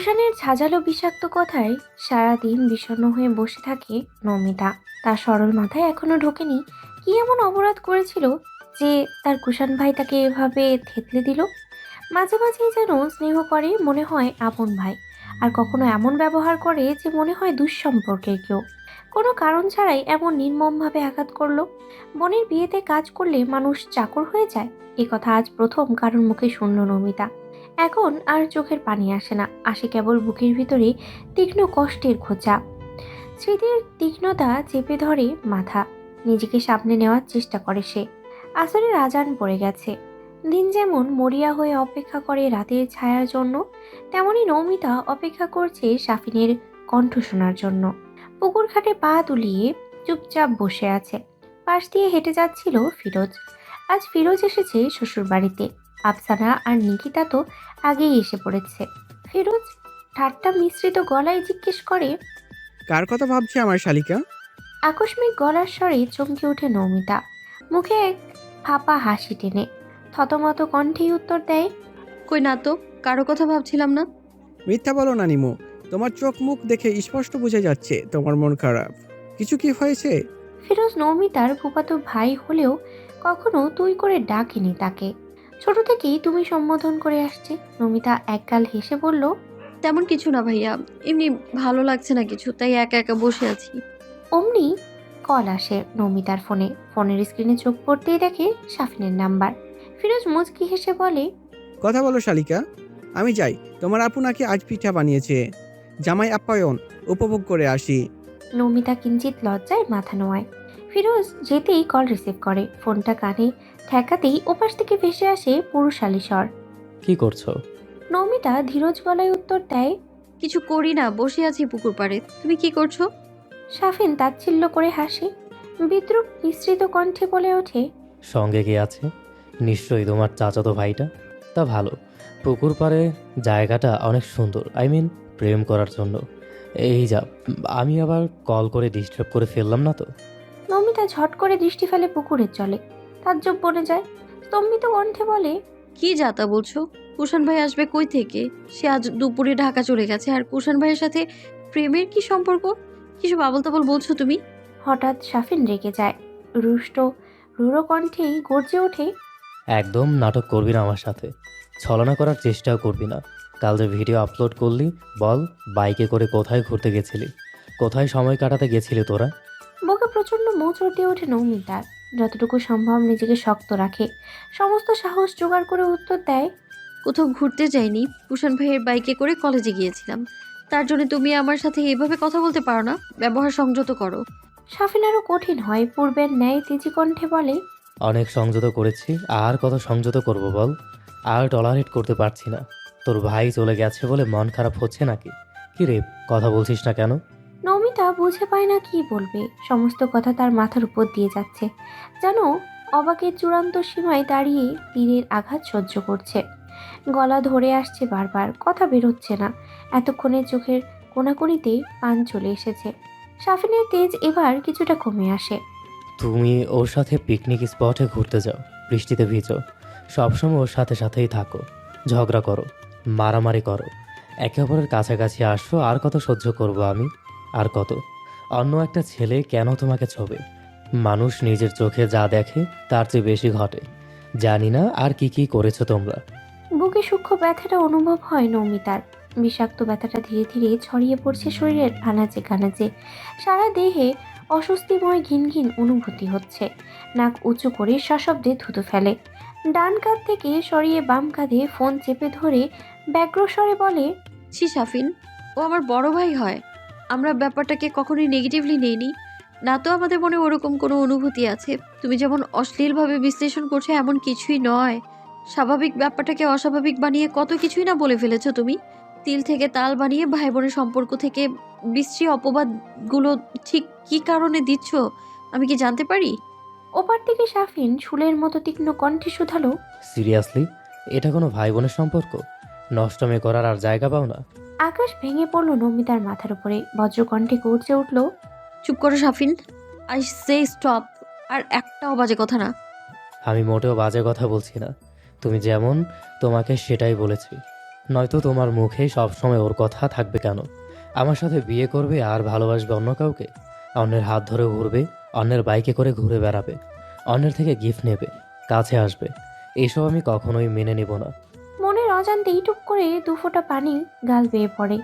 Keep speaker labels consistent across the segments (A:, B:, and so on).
A: কুষাণের ঝাঁঝালো বিষাক্ত কথায় সারাদিন বিষণ্ণ হয়ে বসে থাকে নমিতা। তার সরল মাথায় এখনো ঢোকেনি কি এমন অপরাধ করেছিল যে তার কুষাণ ভাই তাকে এভাবে থেতলে দিল। মাঝে মাঝেই যেন স্নেহ করে মনে হয় আপন ভাই, আর কখনো এমন ব্যবহার করে যে মনে হয় দুঃসম্পর্কের কেউ। কোনো কারণ ছাড়াই এমন নির্মমভাবে আঘাত করলো। বোনের বিয়েতে কাজ করলে মানুষ চাকর হয়ে যায়, এ কথা আজ প্রথম কারোর মুখে শুনল নমিতা। এখন আর চোখের পানি আসে না, আসে কেবল বুকের ভিতরে তীক্ষ্ণ কষ্টের খোঁচা। স্মৃতির তীক্ষ্ণতা চেপে ধরে মাথা। নিজেকে সামনে নেওয়ার চেষ্টা করে সে। আসরের আজান পড়ে গেছে। দিন যেমন মরিয়া হয়ে অপেক্ষা করে রাতের ছায়ার জন্য, তেমনি নৌমিতা অপেক্ষা করছে সাফিনের কণ্ঠ শোনার জন্য। পুকুর ঘাটে পা তুলিয়ে চুপচাপ বসে আছে। পাশ দিয়ে হেঁটে যাচ্ছিল ফিরোজ। আজ ফিরোজ এসেছে শ্বশুরবাড়িতে। আফসানা আর নিকিতা তো আগেই এসে পড়েছে। ফিরোজ ঠাট্টা মিশ্রিত গলায় জিজ্ঞেস করে।
B: কার কথা ভাবছে আমার শালিকা?
A: আকস্মিক গলার স্বরে চমকে ওঠে নৌমিতা। মুখে এক ফাঁপা হাসি টেনে থতমত কণ্ঠেই উত্তর দেয়।
C: কই না তো, কারো কথা ভাবছিলাম না।
B: মিথ্যা বলো না নিমো। তোমার চোখ মুখ দেখে স্পষ্ট বোঝা যাচ্ছে তোমার মন খারাপ। কিছু কি হয়েছে?
A: ফিরোজ নৌমিতার ফুফাতো ভাই হলেও কখনো তুই করে ডাকেনি তাকে। ছোট থেকেই তুমি সম্বোধন করে আসছে। নমিতা একগাল হেসে বলল।
C: তেমন কিছু না ভাইয়া, এমনি ভালো লাগছে না কিছু, তাই একা একা বসে আছি।
A: অমনি কল আসে নমিতার ফোনে। ফোনের স্ক্রিনে চোখ পড়তেই দেখে সাফিনের নাম্বার। ফিরোজ মুচকি হেসে বলে।
B: কথা বলো শালিকা। আমি যাই, তোমার আপু নাকি আজ পিঠা বানিয়েছে। জামাই আপ্যায়ন উপভোগ করে আসি।
A: নমিতা কিঞ্চিত লজ্জায় মাথা নোয়ায়। ফিরোজ যেতেই কল রিসিভ করে। ফোনটা কানে ঠেকাতেই ওপাশ থেকে ভেসে আসে পুরুষালী স্বর।
D: কি করছো?
A: নমিতা ধীরজ গলায় উত্তর দেয়।
C: কিছু করি না, বসে আছি পুকুর পাড়ে। তুমি কি করছো?
A: সাফিন তাচ্ছিল্য করে হাসে। বিদ্রুপ মিশ্রিত কণ্ঠে বলে ওঠে।
D: সঙ্গে কে আছে? নিশ্চয়ই তোমার চাচাতো ভাইটা। তা ভালো, পুকুর পাড়ে জায়গাটা অনেক সুন্দর, প্রেম করার জন্য। এই যা, আমি আবার কল করে ডিস্টার্ব করে ফেললাম না তো?
A: নমিতা ঝট করে দৃষ্টি ফেলে পুকুরের জলে। তাজ্জব বনে যায়। স্তম্ভিত কণ্ঠে বলে।
C: কি যাতা বলছো? কুষাণ ভাই আসবে কই থেকে? সে আজ দুপুরে ঢাকা চলে গেছে, আর কুষাণ ভাইয়ের সাথে প্রেমের কি সম্পর্ক? কিছু বাবল তাবল বলছো তুমি?
A: হঠাৎ সাফিন রেগে যায়। রুষ্ট রূঢ় কণ্ঠেই গর্জে ওঠে।
D: একদম নাটক করবি না আমার সাথে। ছলনা করার চেষ্টাও করবি না। কাল যে ভিডিও আপলোড করলি, বল বাইকে করে কোথায় ঘুরতে গেছিলি? কোথায় সময় কাটাতে গেছিলি তোরা?
A: বুকে প্রচন্ড মোচড় দিয়ে ওঠে নৌমিতার। যতটুকু সম্ভব নিজেকে শক্ত রাখে। সমস্ত সাহস জোগাড় করে উত্তর দেয়।
C: কোথাও ঘুরতে যাইনি, কুষাণ ভাইয়ের বাইকে করে কলেজে গিয়েছিলাম। তার জন্য তুমি আমার সাথে এভাবে কথা বলতে পারো না? ব্যবহার সংযত করো।
A: সাফিন আরো কঠিন হয়, পূর্বের ন্যায় তেজি কণ্ঠে বলে।
D: অনেক সংযত করেছি, আর কত সংযত করব বল? আর টলারেট করতে পারছি না। তোর ভাই চলে গেছে বলে মন খারাপ হচ্ছে নাকি? কি রে, কথা বলছিস না কেন?
A: নমিতা বুঝে পায় না কি বলবে। সমস্ত কথা তার মাথার উপর দিয়ে যাচ্ছে। যেন অবাকের চূড়ান্ত সীমায় দাঁড়িয়ে তীরের আঘাত সহ্য করছে। গলা ধরে আসছে বারবার, কথা বেরোচ্ছে না। এতক্ষণে চোখের কোনাকুনিতে পান চলে এসেছে। সাফিনের তেজ এবার কিছুটা কমে আসে।
D: তুমি ওর সাথে পিকনিক স্পটে ঘুরতে যাও, বৃষ্টিতে ভিজো, সবসময় ওর সাথে সাথেই থাকো, ঝগড়া করো, মারামারি করো, একে অপরের কাছাকাছি আসো। আর কত সহ্য করব আমি? আর কত? অন্য একটা ছেলে কেন তোমাকে ছোবে? মানুষ নিজের চোখে যা দেখে তার চেয়ে বেশি ঘটে। জানি না আর কি কি করেছো তোমরা।
A: বুকে সূক্ষ্ম ব্যথাটা অনুভব হয় নৌমিতার। বিষাক্ত ব্যথাটা ধীরে ধীরে ছড়িয়ে পড়ছে শরীরের আনাচে কানাচে। সারা দেহে অস্বস্তিময় ঘিন ঘিন অনুভূতি হচ্ছে। নাক উঁচু করে সশব্দে থুতু ফেলে। ডান কাঁধ থেকে সরিয়ে বাম কাঁধে ফোন চেপে ধরে ব্যগ্র স্বরে বলে।
C: ছি সাফিন, ও আমার বড় ভাই হয়। আমরা ব্যাপারটাকে কখনোই নেগেটিভলি নেইনি। না তো আমাদের মনে ওরকম কোনো অনুভূতি আছে। তুমি যেমন অশ্লীলভাবে বিশ্লেষণ করছো, এমন কিছুই নয়। স্বাভাবিক ব্যাপারটাকে অস্বাভাবিক বানিয়ে কত কিছুই না বলে ফেলেছো তুমি। তিল থেকে তাল বানিয়ে ভাই বোনের সম্পর্ক থেকে বিশ্রী অপবাদগুলো ঠিক কি কারণে দিচ্ছ, আমি কি জানতে পারি?
A: ওপার থেকে সাফিন শুলের মতো তীক্ষ্ণ কণ্ঠে শুধালো।
D: সিরিয়াসলি? এটা কোনো ভাই বোনের সম্পর্ক? নষ্টমে করার আর জায়গা পাও না?
A: আকাশ ভেঙে পড়ল নমিতার মাথার উপরে। বজ্রকণ্ঠে গর্জে উঠল।
C: চুপ করো সাফিন, আই সে স্টপ। আর একটাও বাজে কথা না।
D: আমি মোটেও বাজে কথা বলছি না। তুমি যেমন, তোমাকে সেটাই বলেছি। নয়তো তোমার মুখেই সবসময় ওর কথা থাকবে কেন? আমার সাথে বিয়ে করবে আর ভালোবাসবে অন্য কাউকে, অন্যের হাত ধরে ঘুরবে, অন্যের বাইকে করে ঘুরে বেড়াবে, অন্যের থেকে গিফট নেবে, কাছে আসবে। এইসব আমি কখনোই মেনে নেব না।
A: মনের অজান্তেই টুপ করে দুফোঁটা পানি গাল বেয়ে পড়ে।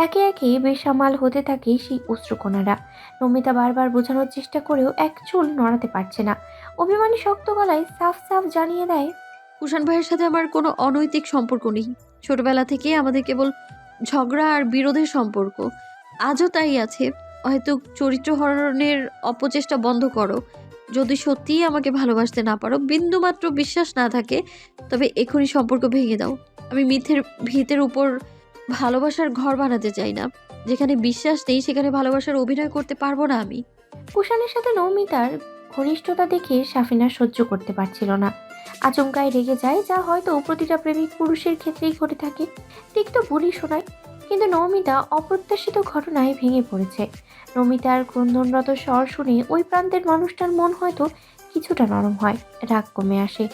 A: একে একে বেসামাল হতে থাকে সেই অশ্রুকণারা। নমিতা বারবার বোঝানোর চেষ্টা করেও এক চুল নড়াতে পারছে না। অভিমানী শক্ত গলায় সাফ সাফ জানিয়ে দেয়,
C: কুষাণ ভাইয়ের সাথে আমার কোনো অনৈতিক সম্পর্ক নেই। ছোটবেলা থেকে আমাদের কেবল ঝগড়া আর বিরোধের সম্পর্ক, আজও তাই আছে। হয়তো চরিত্র হরণের অপচেষ্টা বন্ধ করো। যদি সত্যিই আমাকে ভালোবাসতে না পারো, বিন্দুমাত্র বিশ্বাস না থাকে, তবে এখনই সম্পর্ক ভেঙে দাও। আমি মিথ্যের ভিতের উপর ভালোবাসার ঘর বানাতে চাই না। যেখানে বিশ্বাস নেই সেখানে ভালোবাসার অভিনয় করতে পারবো না আমি।
A: কুষাণের সাথে নৌমিতার ঘনিষ্ঠতা দেখে সাফিনা সহ্য করতে পারছিল না। আচমকায় রেগে যায়, যা হয়তো প্রতিটা প্রেমিক পুরুষের ক্ষেত্রেই ঘটে থাকে। ঠিক তো ভুলই শোনায়, কিন্তু নৌমিতা অপ্রত্যাশিত ঘটনায় ভেঙে পড়েছে। নৌমিতার ক্রন্দনরত স্বর শুনে ওই প্রান্তের মানুষটার মন হয়তো কিছুটা নরম হয়, রাগ কমে আসে।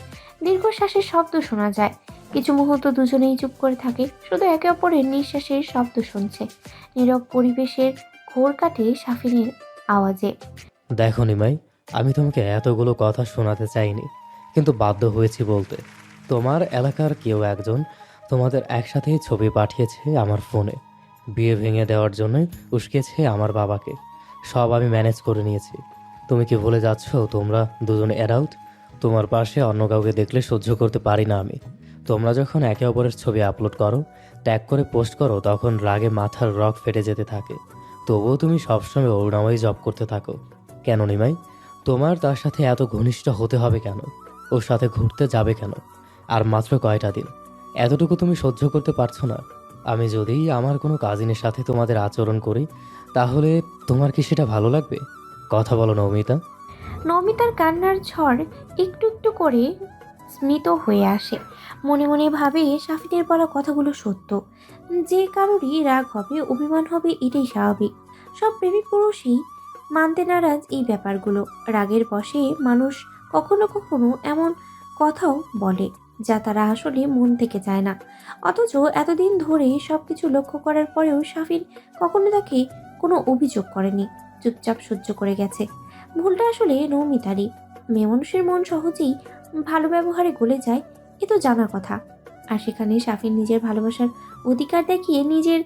A: দীর্ঘশ্বাসের শব্দ শোনা যায়। কিছু মুহূর্ত দুজনেই চুপ করে থাকে, শুধু একে অপরের নিঃশ্বাসের শব্দ শুনছে। নীরব পরিবেশের ঘোর কাটে সাফিনের আওয়াজে।
D: দেখো নিমাই, আমি তোমাকে এতগুলো কথা শোনাতে চাইনি, কিন্তু বাধ্য হয়েছি বলতে। তোমার এলাকার কেউ একজন তোমাদের একসাথেই ছবি পাঠিয়েছে আমার ফোনে। বিয়ে ভেঙে দেওয়ার জন্যই উস্কেছে আমার বাবাকে। সব আমি ম্যানেজ করে নিয়েছি। তুমি কি ভুলে যাচ্ছ তোমরা দুজন অ্যাডাল্ট? তোমার পাশে অন্য কাউকে দেখলে সহ্য করতে পারি না আমি। তোমরা যখন একে অপরের ছবি আপলোড করো, ট্যাগ করে পোস্ট করো, তখন রাগে মাথার রগ ফেটে যেতে থাকে। তবুও তুমি সবসময় ওর নামেই জব করতে থাকো। কেন নিমাই? তোমার তার সাথে এত ঘনিষ্ঠ হতে হবে কেন? ওর সাথে ঘুরতে যাবে কেন? আর মাত্র কয়টা দিন, এতটুকু তুমি সহ্য করতে পারছো না? আমি যদি আমার কোনো কাজিনের সাথে তোমাদের আচরণ করি, তাহলে তোমার কি সেটা ভালো লাগবে? কথা বলো নৌমিতা।
A: নমিতার কান্নার ঝড় একটু একটু করে স্মিত হয়ে আসে। মনে মনে ভাবে সাফিনের বলা কথাগুলো সত্য। যে কারোরই রাগ হবে, অভিমান হবে, এটাই স্বাভাবিক। সব প্রেমিক পুরুষই মানতে নারাজ এই ব্যাপারগুলো। রাগের বশে মানুষ কখনো কখনো এমন কথাও বলে যা তারা আসলে মন থেকে চায় না। অথচ এতদিন ধরে সবকিছু লক্ষ্য করার পরেও সাফিন কখনো তাকে কোনো অভিযোগ করেনি, চুপচাপ সহ্য করে গেছে। ভুলটা আসলে নৌমিতারই। মেয়ে মানুষের মন সহজেই ভালো ব্যবহারে গলে যায়, এ তো জানা কথা। আর সেখানে সাফিন নিজের ভালোবাসার অধিকার দেখিয়ে নিজের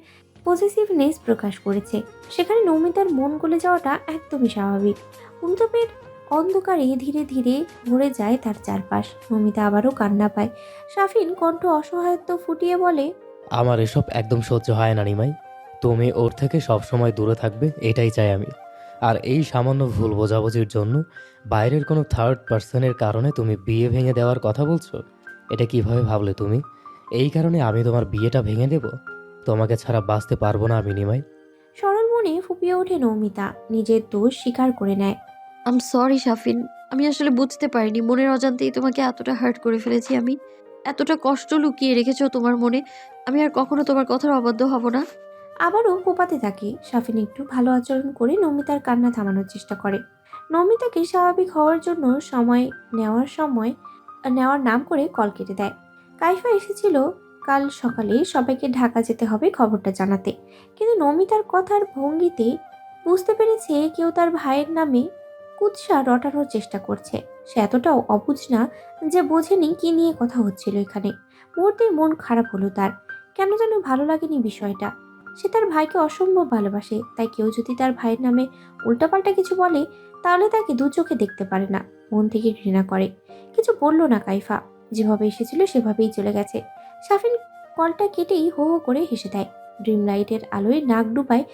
A: পজিটিভনেস প্রকাশ করেছে। সেখানে নৌমিতার মন গলে যাওয়াটা একদমই স্বাভাবিক। উন্তপের অন্ধকারে ধীরে ধীরে ভরে যায় তার চারপাশ। নৌমিতা আবারও কান্না পায়। সাফিন কণ্ঠ অসহায়ত্ব ফুটিয়ে বলে,
D: আমার এসব একদম সহ্য হয় না নিমাই। তুমি ওর থেকে সবসময় দূরে থাকবে, এটাই চাই আমি। আর এই সামান্য ভুল বোঝাবুঝির জন্য বাইরের কোনো থার্ড পার্সনের কারণে তুমি বিয়ে ভেঙে দেওয়ার কথা বলছো? এটা কিভাবে ভাবলে তুমি? এই কারণে আমি তোমার বিয়েটা ভেঙে দেব? তোমাকে ছাড়া বাঁচতে পারবো না আমি নিমাই।
A: সরল মনে ফুপিয়ে ওঠে নৌমিতা, নিজের দোষ স্বীকার করে নেয়।
C: আম সরি সাফিন, আমি আসলে বুঝতে পারিনি মনের অজান্তেই তোমাকে এতটা হার্ট করে ফেলেছি আমি। এতটা কষ্ট লুকিয়ে রেখেছো তোমার মনে। আমি আর কখনো তোমার কথার অবাধ্য হব না।
A: আবারও কোপাতে থাকে। সাফিন একটু ভালো আচরণ করে নমিতার কান্না থামানোর চেষ্টা করে। নমিতাকে স্বাভাবিক হওয়ার জন্য নেওয়ার নাম করে কল কেটে দেয়। কাইফা এসেছিল কাল সকালে সবাইকে ঢাকা যেতে হবে খবরটা জানাতে, কিন্তু নমিতার কথার ভঙ্গিতে বুঝতে পেরেছে কেউ তার ভাইয়ের নামে কুৎসা রটানোর চেষ্টা করছে। সে এতটাও অবুঝ না যে বোঝেনি কি নিয়ে কথা হচ্ছিল এখানে। মুহূর্তে মন খারাপ হলো তার। কেন যেন ভালো লাগেনি বিষয়টা। সে তার ভাইকে অসম্ভব ভালোবাসে, তাই কেউ যদি তার ভাইয়ের নামে উল্টাপাল্টা কিছু বলে তাহলে তাকে দু চোখে দেখতে পারে না, মন থেকে ঘৃণা করে। কিছু বলল না কাইফা, যেভাবে এসেছিল সেভাবেই চলে গেছে। সাফিন কলটা কেটেই হো হো করে হেসে দেয়। ড্রিম লাইটের আলোয় নাক ডুবায়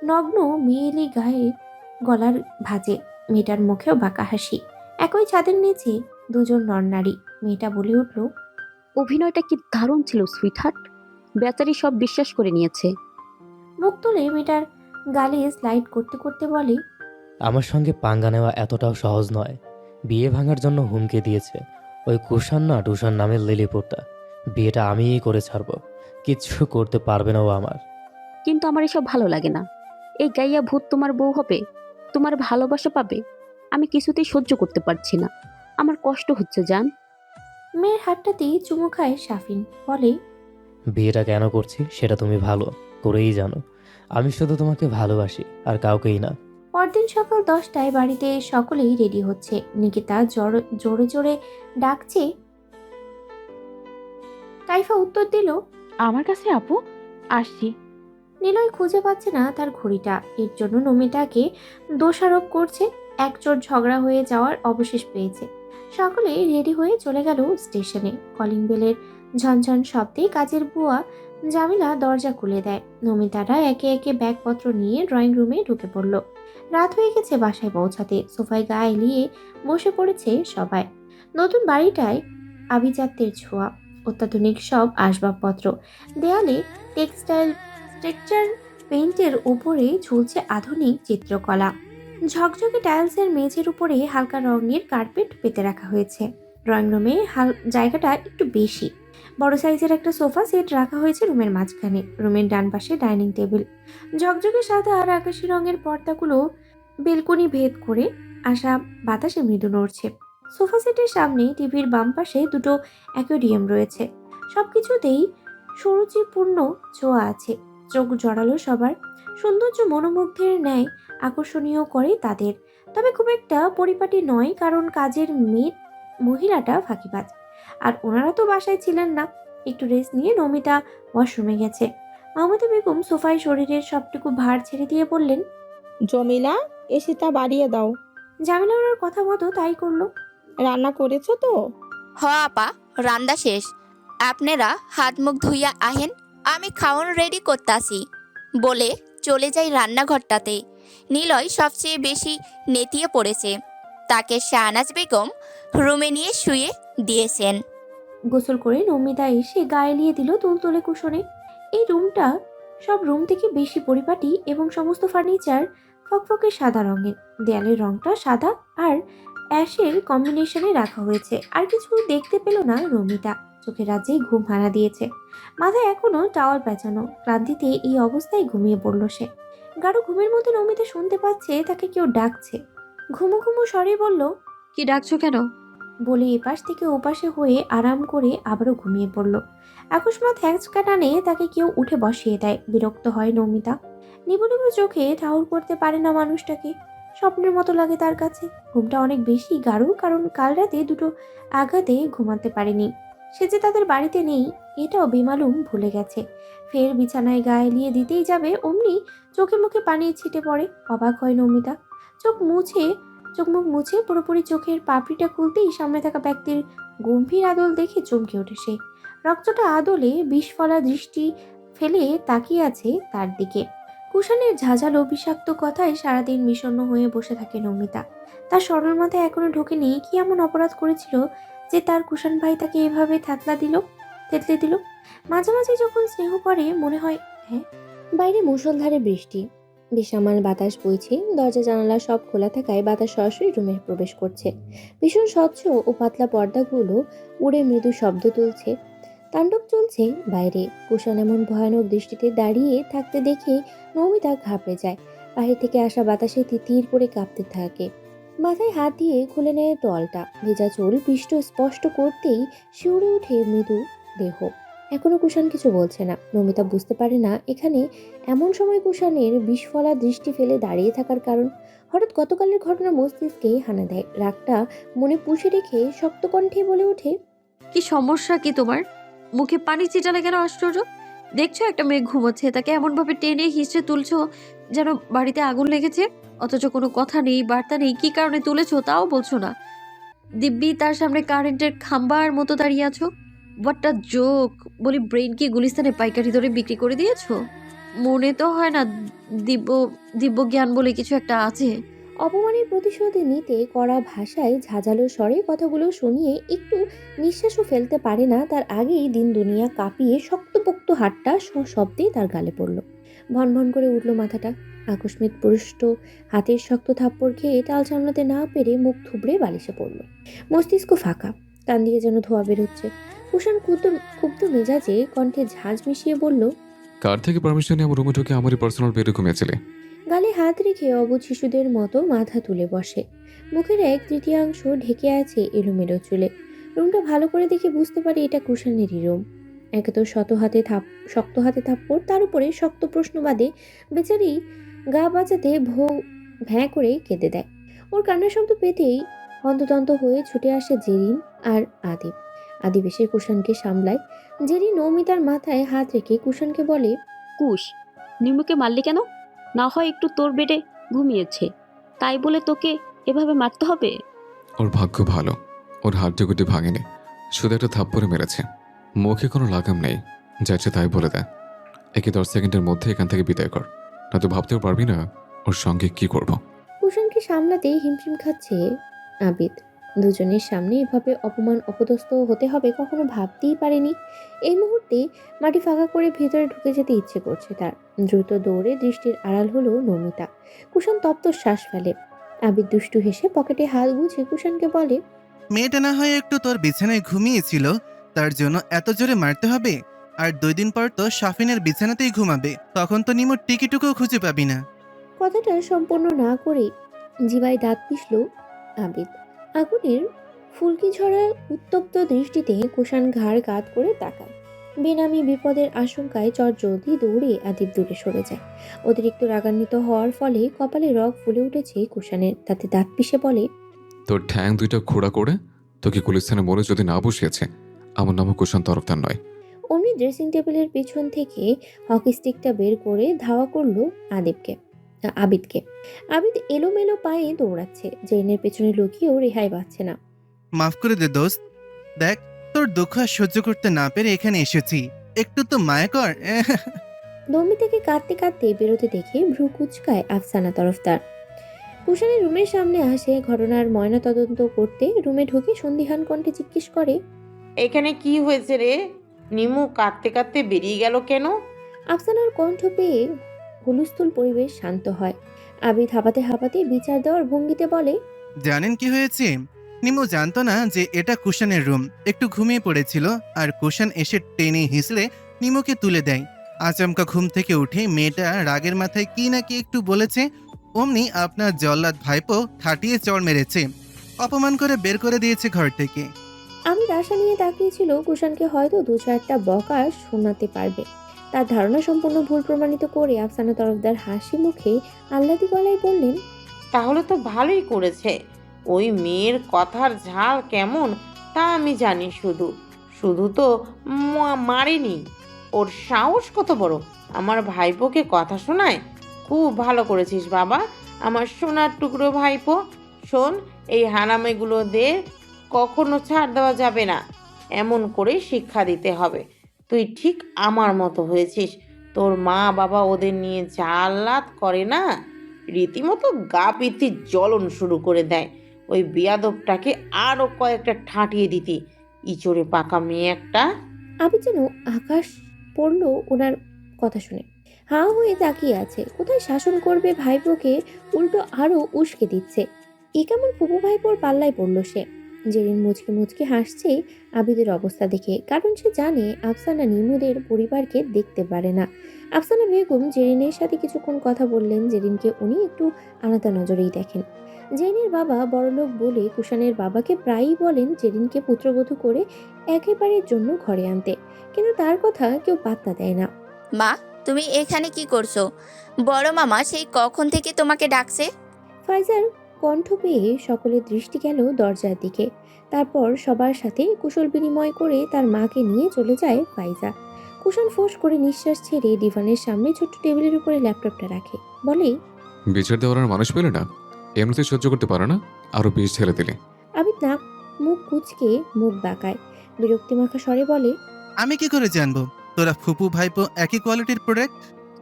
A: নগ্ন মেয়েলি গায়ে গলার ভাঁজে। মেয়েটার মুখেও বাঁকা হাসি। একই ছাদের নিচে দুজন নরনারী। মেয়েটা বলে উঠল,
E: অভিনয়টা কি দারুণ ছিল সুইটহার্ট। বেচারি সব বিশ্বাস করে নিয়েছে।
A: মুখ তুলে মেয়েটার গালে স্লাইড করতে করতে বলে,
D: আমার সঙ্গে পাঙ্গা নেওয়া এতটাও সহজ নয়। বিয়ে ভাঙার জন্য হুমকি দিয়েছে ওই কুষাণ না টুষান নামের লিলিপুটটা। বিয়েটা আমিই করে ছাড়বো, কিচ্ছু করতে পারবে না ও আমার।
E: কিন্তু আমার এসব ভালো লাগে না। এই গাইয়া ভূত তোমার বউ হবে, তোমার ভালোবাসা পাবে। আমি কিছুতেই সহ্য করতে পারছি না। আমার কষ্ট হচ্ছে জান।
A: মেয়ের হাতটাতেই চুমু খায় সাফিন, বলে,
D: বিয়েটা কেন করছি সেটা তুমি ভালো করেই জানো। আমি শুধু তোমাকে ভালোবাসি, আর কাউকেই না।
A: পরদিন সকাল 10টায় বাড়িতে সকলেই রেডি হচ্ছে। নিকিতা জোরে জোরে ডাকছে। কাইফা উত্তর দিল।
F: আমার কাছে আপু, আসছি।
A: নিলয় খুঁজে পাচ্ছে না তার ঘড়িটা। এর জন্য নমিতাকে দোষারোপ করছে। একচোট ঝগড়া হয়ে যাওয়ার অবশেষ পেয়েছে। সকলে রেডি হয়ে চলে গেল স্টেশনে। কলিং বেলের ঝনঝন শব্দে কাজের বুয়া জামিলা দরজা খুলে দেয়। নমিতারা একে একে ব্যাগপত্র নিয়ে ড্রয়িং রুমে ঢুকে পড়ল। রাত হয়ে গেছে বাসায় পৌঁছাতে। সোফায় গা এলিয়ে বসে পড়েছে সবাই। নতুন বাড়িটায় আভিজাত্যের ছোঁয়া, অত্যাধুনিক সব আসবাবপত্র। দেয়ালে টেক্সটাইল স্ট্রাকচার পেইন্টের উপরে ঝুলছে আধুনিক চিত্রকলা। ঝকঝকে টাইলসের মেঝের উপরে হালকা রঙের কার্পেট পেতে রাখা হয়েছে। ড্রয়িং রুমে জায়গাটা একটু বেশি। বড় সাইজের একটা সোফা সেট রাখা হয়েছে রুমের মাঝখানে। রুমের ডান পাশে ডাইনিং টেবিল। ঝকঝকে সাদা আর আকাশি রঙের পর্দাগুলো বেলকনি ভেদ করে আসা বাতাসে মৃদু নড়ছে। সোফা সেটের সামনে টিভির বাম পাশে দুটো অ্যাকোয়ারিয়াম রয়েছে। সবকিছুতেই সুরুচিপূর্ণ ছোঁয়া আছে। চোখ জড়ালো সবার। সৌন্দর্য মনোমুগ্ধের ন্যায় আকর্ষণীয় করে তাদের। তবে খুব একটা পরিপাটি নয়, কারণ কাজের মেয়ে মহিলাটা ফাঁকিবাজ। আর ওনারা তো বাসায় ছিলেন না। একটু রেস্ট নিয়ে নমিতা ওয়াশরুমে গেছে। মাহমুদা বেগম সোফায় শরীরের সবটুকু ভার ছেড়ে দিয়ে বললেন,
G: জমিলা, এসিটা বাড়িয়ে দাও।
A: জামিলা ওনার কথা মতো তাই করলো।
G: রান্না করেছো তো?
H: হ আপা, রান্না শেষ। আপনারা হাত মুখ ধুইয়া আহেন, আমি খাওয়ান রেডি করতাছি বলে চলে যাই রান্নাঘরটাতে। নিলয় সবচেয়ে বেশি নেতিয়ে পড়েছে। তাকে শাহনাজ বেগম রুমে নিয়ে শুয়ে দিয়েছেন।
A: গোসল করে নমিতা এসে গায়ে লিয়ে দিল তুলতুলে কুশনে। এই রুমটা সব রুম থেকে বেশি পরিপাটি এবং সমস্ত ফার্নিচার ফকফকে সাদা রঙের। দেয়ালের রংটা সাদা আর অ্যাশের কম্বিনেশনে রাখা হয়েছে। আর কিছু দেখতে পেল না নমিতা। চোখের রাজ্যে ঘুম হানা দিয়েছে। মাথায় এখনো টাওয়াল পেঁচানো। ক্লান্তিতে এই অবস্থায় ঘুমিয়ে পড়ল সে। গাঢ় ঘুমের মধ্যে নমিতা শুনতে পাচ্ছে তাকে কেউ ডাকছে। ঘুমো ঘুমো স্বরে বলল,
C: কি ডাকছো কেন?
A: বলে এপাশ থেকে ওপাশে হয়ে আরাম করে আবারও ঘুমিয়ে পড়ল। আকস্মাৎ হ্যাঁচকা টানে তাকে কেউ উঠে বসিয়ে দেয়। বিরক্ত হয় নমিতা। নিবু নিবু চোখে ঠাউর করতে পারে না মানুষটাকে। স্বপ্নের মতো লাগে তার কাছে। ঘুমটা অনেক বেশি গাঢ়, কারণ কাল রাতে দুটো আঘাতে ঘুমাতে পারেনি। সে যে তাদের বাড়িতে নেই এটাও বেমালুম ভুলে গেছে। ফের বিছানায় গায়ে লিয়ে দিতেই যাবে, অমনি চোখে মুখে পানি ছিটে পড়ে। অবাক হয় নমিতা। চোখ মুখ মুছে পুরোপুরি চোখের পাপড়িটা খুলতেই সামনে থাকা ব্যক্তির গম্ভীর আদল দেখে চমকে ওঠে সে। রক্তটা আদলে বিষফলা দৃষ্টি ফেলে তাকিয়ে আছে তার দিকে। কুষাণের ঝাঁঝালো বিষাক্ত কথায় সারাদিন বিষণ্ণ হয়ে বসে থাকে নমিতা। তার সরল মাথায় এখনো ঢোকেনি কি এমন অপরাধ করেছিল যে তার কুষাণ ভাই তাকে এভাবে থেতলে দিল। মাঝে মাঝে যখন স্নেহ করে মনে হয় হ্যাঁ। বাইরে মুষলধারে বৃষ্টি। বেসামাল বাতাস বইছে। দরজা জানালা সব খোলা থাকায় বাতাস সরাসরি রুমে প্রবেশ করছে। ভীষণ স্বচ্ছ ও পাতলা পর্দাগুলো উড়ে মৃদু শব্দ তুলছে। তাণ্ডব চলছে বাইরে। কুষাণ এমন ভয়ানক দৃষ্টিতে দাঁড়িয়ে থাকতে দেখে নমিতা ঘাবড়ে যায়। বাইরে থেকে আসা বাতাসে তিতির করে কাঁপতে থাকে। মাথায় হাত দিয়ে খুলে নেয় তোয়ালটা। ভেজা চুল পৃষ্ঠ স্পষ্ট করতেই শিউরে ওঠে মৃদু দেহ। এখনো কুষাণ কিছু বলছে না। নমিতা বুঝতে পারে না এখানে এমন সময় কুষাণের বিষফলা দৃষ্টি ফেলে দাঁড়িয়ে থাকার কারণ। হঠাৎ গতকালের ঘটনা মস্তিষ্কে হানা দেয়। রাগটা মনে পুষে রেখে শক্ত কণ্ঠে বলে ওঠে,
C: কি সমস্যা কি তোমার? মুখে পানি ছিটালে কেন? আশ্চর্য! দেখছো একটা মেয়ে ঘুমোচ্ছে, তাকে এমনভাবে টেনে হিঁচড়ে তুলছো যেন বাড়িতে আগুন লেগেছে। অথচ কোনো কথা নেই, বার্তা নেই, কি কারণে তুলেছো তাও বলছো না। দিব্যি তার সামনে কারেন্টের খাম্বার মতো দাঁড়িয়ে আছো। What a joke! বলি, ব্রেন কি গুলিস্তানে পাইকারি দরে বিক্রি করে দিয়েছো? মনে তো হয় না দিব্য দিব্য জ্ঞান বলে কিছু একটা আছে।
A: অপমানের প্রতিশোধ নিতে কড়া ভাষায় ঝাঁঝালো স্বরে কথাগুলো শুনিয়ে একটু নিঃশ্বাসও ফেলতে পারে না তার আগেই দিন দুনিয়া কাঁপিয়ে শক্তপোক্ত হাতটা সশব্দে তার গালে পড়ল। ভনভন করে উঠল মাথাটা। আকস্মিক পুরুষ্ট হাতের শক্ত থাপ্পড় খেয়ে টাল সামলাতে না পেরে মুখ থুবড়ে বালিশে পড়ল। মস্তিষ্ক ফাঁকা, কান দিয়ে যেন ধোঁয়া বেরোচ্ছে। কুষাণ ক্ষুব্ধ মেজাজে কণ্ঠে ঝাঁজ মিশিয়ে বলল,
I: কার থেকে পারমিশন নিয়ে আমার রুমে ঢুকে আমারই পার্সোনাল বেডে ঘুমিয়েছিলে?
A: গালে হাত রেখে অবুঝ শিশুদের মতো মাথা তুলে বসে। মুখের 1/3 ঢেকে আছে এলোমেলো চুলে। রুমটা ভালো করে দেখে বুঝতে পারে এটা কুষাণেরই রুম। একে তো শক্ত হাতে থাপ্পড়, তার উপরে শক্ত প্রশ্নবাদে বেচারি গা বাঁচাতে ভ্যাঁ করে কেঁদে দেয়। ওর কান্নার শব্দ পেতেই হন্তদন্ত হয়ে ছুটে আসে জেরিন আর আদিব। আদিব এসে কুষাণকে সামলায়। জেরিন নৌমিতার মাথায় হাত রেখে কুষাণকে বলে,
E: কুশ, নিমুকে মারলি কেন? না হয় একটু তোর বেডে ঘুমিয়েছে, তাই বলে তোকে এভাবে মারতে হবে?
I: ওর ভাগ্য ভালো, ওর হাড্ডিগুটি ভাঙেনি, শুধু একটা থাপ্পড়ে মেরেছে। মুখে কোনো লাগাম নেই, যাচ্ছে তাই বলে দেয়। একে 10 সেকেন্ডের মধ্যে এখান থেকে বিদায় কর, না তো ভাবতেও পারবি না ওর সঙ্গে কি করব।
A: কুষাণকে সামলাতেই হিমশিম খাচ্ছে আবিদ। দুজনের সামনে এভাবে অপমান অপদস্থ হতে হবে কখনো ভাবতেই পারেনি। এই মুহূর্তে মাটি ফাঁকা করে ভেতরে ঢুকে যেতে ইচ্ছে করছে তার। দ্রুত দৌড়ে দৃষ্টির আড়াল হলো নমিতা। কুষাণ তপ্ত শ্বাস ফেলে। আবিদ দুষ্টু হেসে পকেটে হাত গুছে কুষাণকে বলে,
J: মেয়েটা না হয় একটু তোর বিছানায় ঘুমিয়েছিল, তার জন্য এত জোরে মারতে হবে? আর 2 দিন পর তো শাফিনের বিছানাতেই ঘুমাবে, তখন তো নিমুর টিকিটুকুও খুঁজে পাবি না।
A: কথাটা সম্পূর্ণ না করে জিভায় দাঁত পিষল আবিদ। আগুনের ফুলকি ঝরা উত্তপ্ত দৃষ্টিতে কুষাণ ঘাড় কাত করে তাকায়। বেনামি বিপদের আশঙ্কায় চটজলদি দৌড়ে আদিব দূরে সরে যায়। অতিরিক্ত রাগান্বিত হওয়ার ফলে কপালে রগ ফুলে উঠেছে কুষাণের, তাতে দাঁত পিষে বলে,
I: তোর ঠ্যাং দুইটা খোড়া করে তোকে গুলিস্তানে মোড়ে যদি না বসিয়েছে, আমার নামও কুষাণ তরফদার নয়।
A: অমনি ড্রেসিং টেবিলের পিছন থেকে হকি স্টিকটা বের করে ধাওয়া করলো আবিদকে। আবিদ এলোমেলো পায়ে দৌড়াচ্ছে, জেনের পেছনে লুকিয়েও রেহাই পাচ্ছে না।
J: মাফ করে দে দোস্ত, দেখ তোর দুঃখ আর সহ্য করতে না পেরে এখানে এসেছি, একটু তো মায়া কর।
A: নমিতাকে কাঁদতে কাঁদতে বেরোতে দেখে ভ্রু কুচকায় আফসানা তরফদার। কুষাণের রুমের সামনে আসে ঘটনার ময়না তদন্ত করতে। রুমে ঢুকে সন্দিহান কণ্ঠে জিজ্ঞেস করে,
F: এখানে কি হয়েছে রে? নিমু কাঁদতে কাঁদতে বেরিয়ে গেল কেন?
A: আফসানার কণ্ঠ পেয়ে হুলস্থুল পরিবেশ শান্ত হয়। আবিদ হাঁপাতে হাঁপাতে বিচার দেওয়ার ভঙ্গিতে বলে,
J: জানেন কি হয়েছে? নিমু জানতো না যে এটা কুষাণের রুম, একটু ঘুমিয়ে পড়েছিল, আর কুষাণ এসে টেনে হিসলে নিমুকে তুলে দেয়। আচমকা ঘুম থেকে উঠে মেয়েটা রাগের মাথায় কি না কি একটু বলেছে, অমনি আপনার জল্লাদ ভাইপো ঠাটিয়ে চড় মেরেছে, অপমান করে বের করে দিয়েছে ঘর থেকে।
A: আমি আশা নিয়ে তাকিয়েছিল কুষাণকে হয়তো 2-4টা বকা শোনাতে পারবে। তার ধারণা সম্পূর্ণ ভুল প্রমাণিত করে আফসানা তরফদার হাসি মুখে আহ্লাদি গলায় বললেন,
F: তাহলে তো ভালোই করেছে। ওই মেয়ের কথার ঝাল কেমন তা আমি জানি, শুধু শুধু তো মারেনি। ওর সাহস কত বড়, আমার ভাইপোকে কথা শোনায়। খুব ভালো করেছিস বাবা, আমার সোনার টুকরো ভাইপো। শোন, এই হারামিগুলোদের কখনো ছাড় দেওয়া যাবে না, এমন করে শিক্ষা দিতে হবে। তুই ঠিক আমার মতো হয়েছিস। তোর মা বাবা ওদের নিয়ে যা আহ্লাদ করে না, রীতিমতো গা পিত্তি জ্বলন শুরু করে দেয়। ওই বেয়াদবটাকে আরও কয়েকটা ঠাঁটিয়ে দিতি, ইচড়ে পাকা মেয়ে একটা।
A: আবিদ যেন আকাশ পড়ল ওনার কথা শুনে। হাঁ হয়ে তাকিয়ে আছে, কোথায় শাসন করবে ভাইপোকে উল্টো আরো উস্কে দিচ্ছে। এ কেমন ফুপু ভাইপোর পাল্লায় পড়ল সে। জেরিন মুচকে মুচকে হাসছে আবিদের অবস্থা দেখে, কারণ সে জানে আফসানা নিমুদের পরিবারকে দেখতে পারে না। আফসানা বেগম জেরিনের সাথে কিছুক্ষণ কথা বললেন। জেরিনকে উনি একটু আলাদা নজরেই দেখেন। জেরিনের বাবা বড়লোক বলে কুষাণের বাবাকে প্রায়ই বলেন জেরিনকে পুত্রবধূ করে একেবারের জন্য ঘরে আনতে, কিন্তু তার কথা কেউ পাত্তা দেয় না।
H: মা, তুমি এখানে কি করছো? বড় মামা সেই কখন থেকে তোমাকে ডাকছে।
A: ফাইজার কণ্ঠ পেয়ে সকলের দৃষ্টি গেল দরজার দিকে। তারপর সবার সাথে কুশল বিনিময় করে তার মাকে নিয়ে চলে যায় ফাইজা। কুষাণ ফোঁস করে নিঃশ্বাস ছেড়ে ডিভানের সামনে ছোট্ট টেবিলের উপরে ল্যাপটপটা রাখে, বলে,
I: বিচার দেওয়ার আর মানুষ পেলে না, এমনিতে সহ্য করতে পারে না, আরো বিষ ঢেলে দিলে।
A: আবিদ নাক মুখ কুচকে মুখ বাঁকায় বিরক্তি মাখা স্বরে বলে,
J: আমি কি করে জানবো তোরা ফুপু ভাইপো একই কোয়ালিটির প্রোডাক্ট?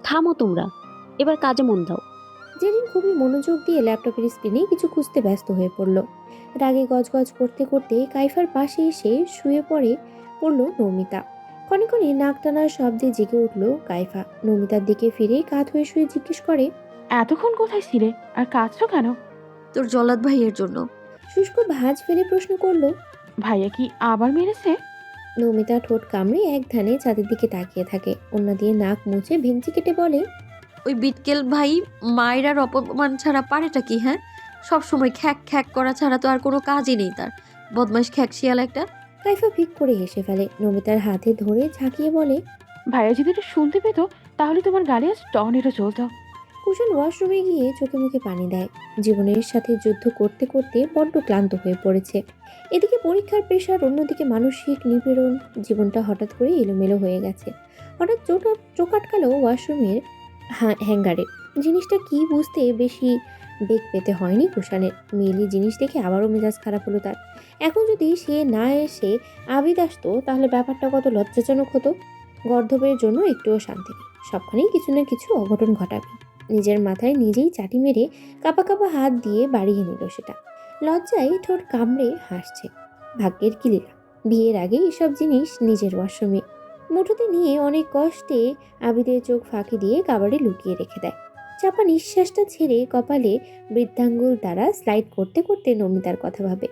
E: থামো তোমরা, এবার কাজে মন দাও।
A: জেরিন খুবই মনোযোগ দিয়ে ল্যাপটপের স্ক্রিনে কিছু খুঁজতে ব্যস্ত হয়ে পড়ল। রাগে গজগজ করতে করতে কাইফার পাশে এসে শুয়ে পড়ল নমিতা। ক্ষণে ক্ষণে নাক টানার শব্দে জেগে উঠল কাইফা। নমিতার দিকে ফিরে কাত হয়ে শুয়ে জিজ্ঞেস করে,
F: এতক্ষণ কোথায় ছিলে আর কাঁদছো কেন?
C: তোর জল্লাদ ভাইয়ের জন্য।
A: শুষ্ক ভাঁজ ফেলে প্রশ্ন করল।
F: ভাইয়া কি আবার মেরেছে?
A: নমিতা ঠোঁট কামড়ে এক ধ্যানে চাঁদের দিকে তাকিয়ে থাকে, অন্য দিয়ে নাক মুছে ভেঙচি কেটে বলে,
C: ওই বিটকেল ভাই মায়ের আর অপমান ছাড়া পারেটা কি? হ্যাঁ, সবসময় খ্যাক খ্যাক করা ছাড়া তো আর কোনো কাজই নেই তার। বদমাইশ খ্যাক শিয়াল একটা।
A: কাইফা ফিক করে হেসে ফেলে। নমিতার হাতে ধরে ঝাঁকিয়ে বলে,
K: ভাইয়া যদি এটা শুনতে পেত তাহলে তোমার গাড়ি আজ টর্নেডো চলতো।
A: কুশন ওয়াশরুমে গিয়ে চোখে মুখে পানি দেয়। জীবনের সাথে যুদ্ধ করতে করতে বড্ড ক্লান্ত হয়ে পড়েছে। এদিকে পরীক্ষার প্রেশার, অন্যদিকে মানসিক নিপীড়ন। জীবনটা হঠাৎ করে এলোমেলো হয়ে গেছে। হঠাৎ চোখ আটকালো ওয়াশরুমের হ্যাঙ্গারে। জিনিসটা কি বুঝতে বেশি বেগ পেতে হয়নি কুষাণের। মিলি জিনিস দেখে আবারও মেজাজ খারাপ হলো তার। এখন যদি সে না এসে আবিদ আসতো তাহলে ব্যাপারটা কত লজ্জাজনক হতো। গর্ধবের জন্য একটুও শান্তি নেই, সবখানেই কিছু না কিছু অঘটন ঘটাবে। নিজের মাথায় নিজেই চাটি মেরে কাপা কাপা হাত দিয়ে বাড়িয়ে নিল সেটা। লজ্জায় ঠোঁট কামড়ে হাসছে। ভাগ্যের কি লীলা, বিয়ের আগে এসব জিনিস নিজের ওয়াশরুমে মুঠোতে নিয়ে অনেক কষ্টে আবিদের চোখ ফাঁকি দিয়ে কাবাডে লুকিয়ে রেখে দেয়। চাপা নিঃশ্বাসটা ছেড়ে কপালে বৃদ্ধাঙ্গুল দ্বারা স্লাইড করতে করতে নমিতার কথা ভাবে।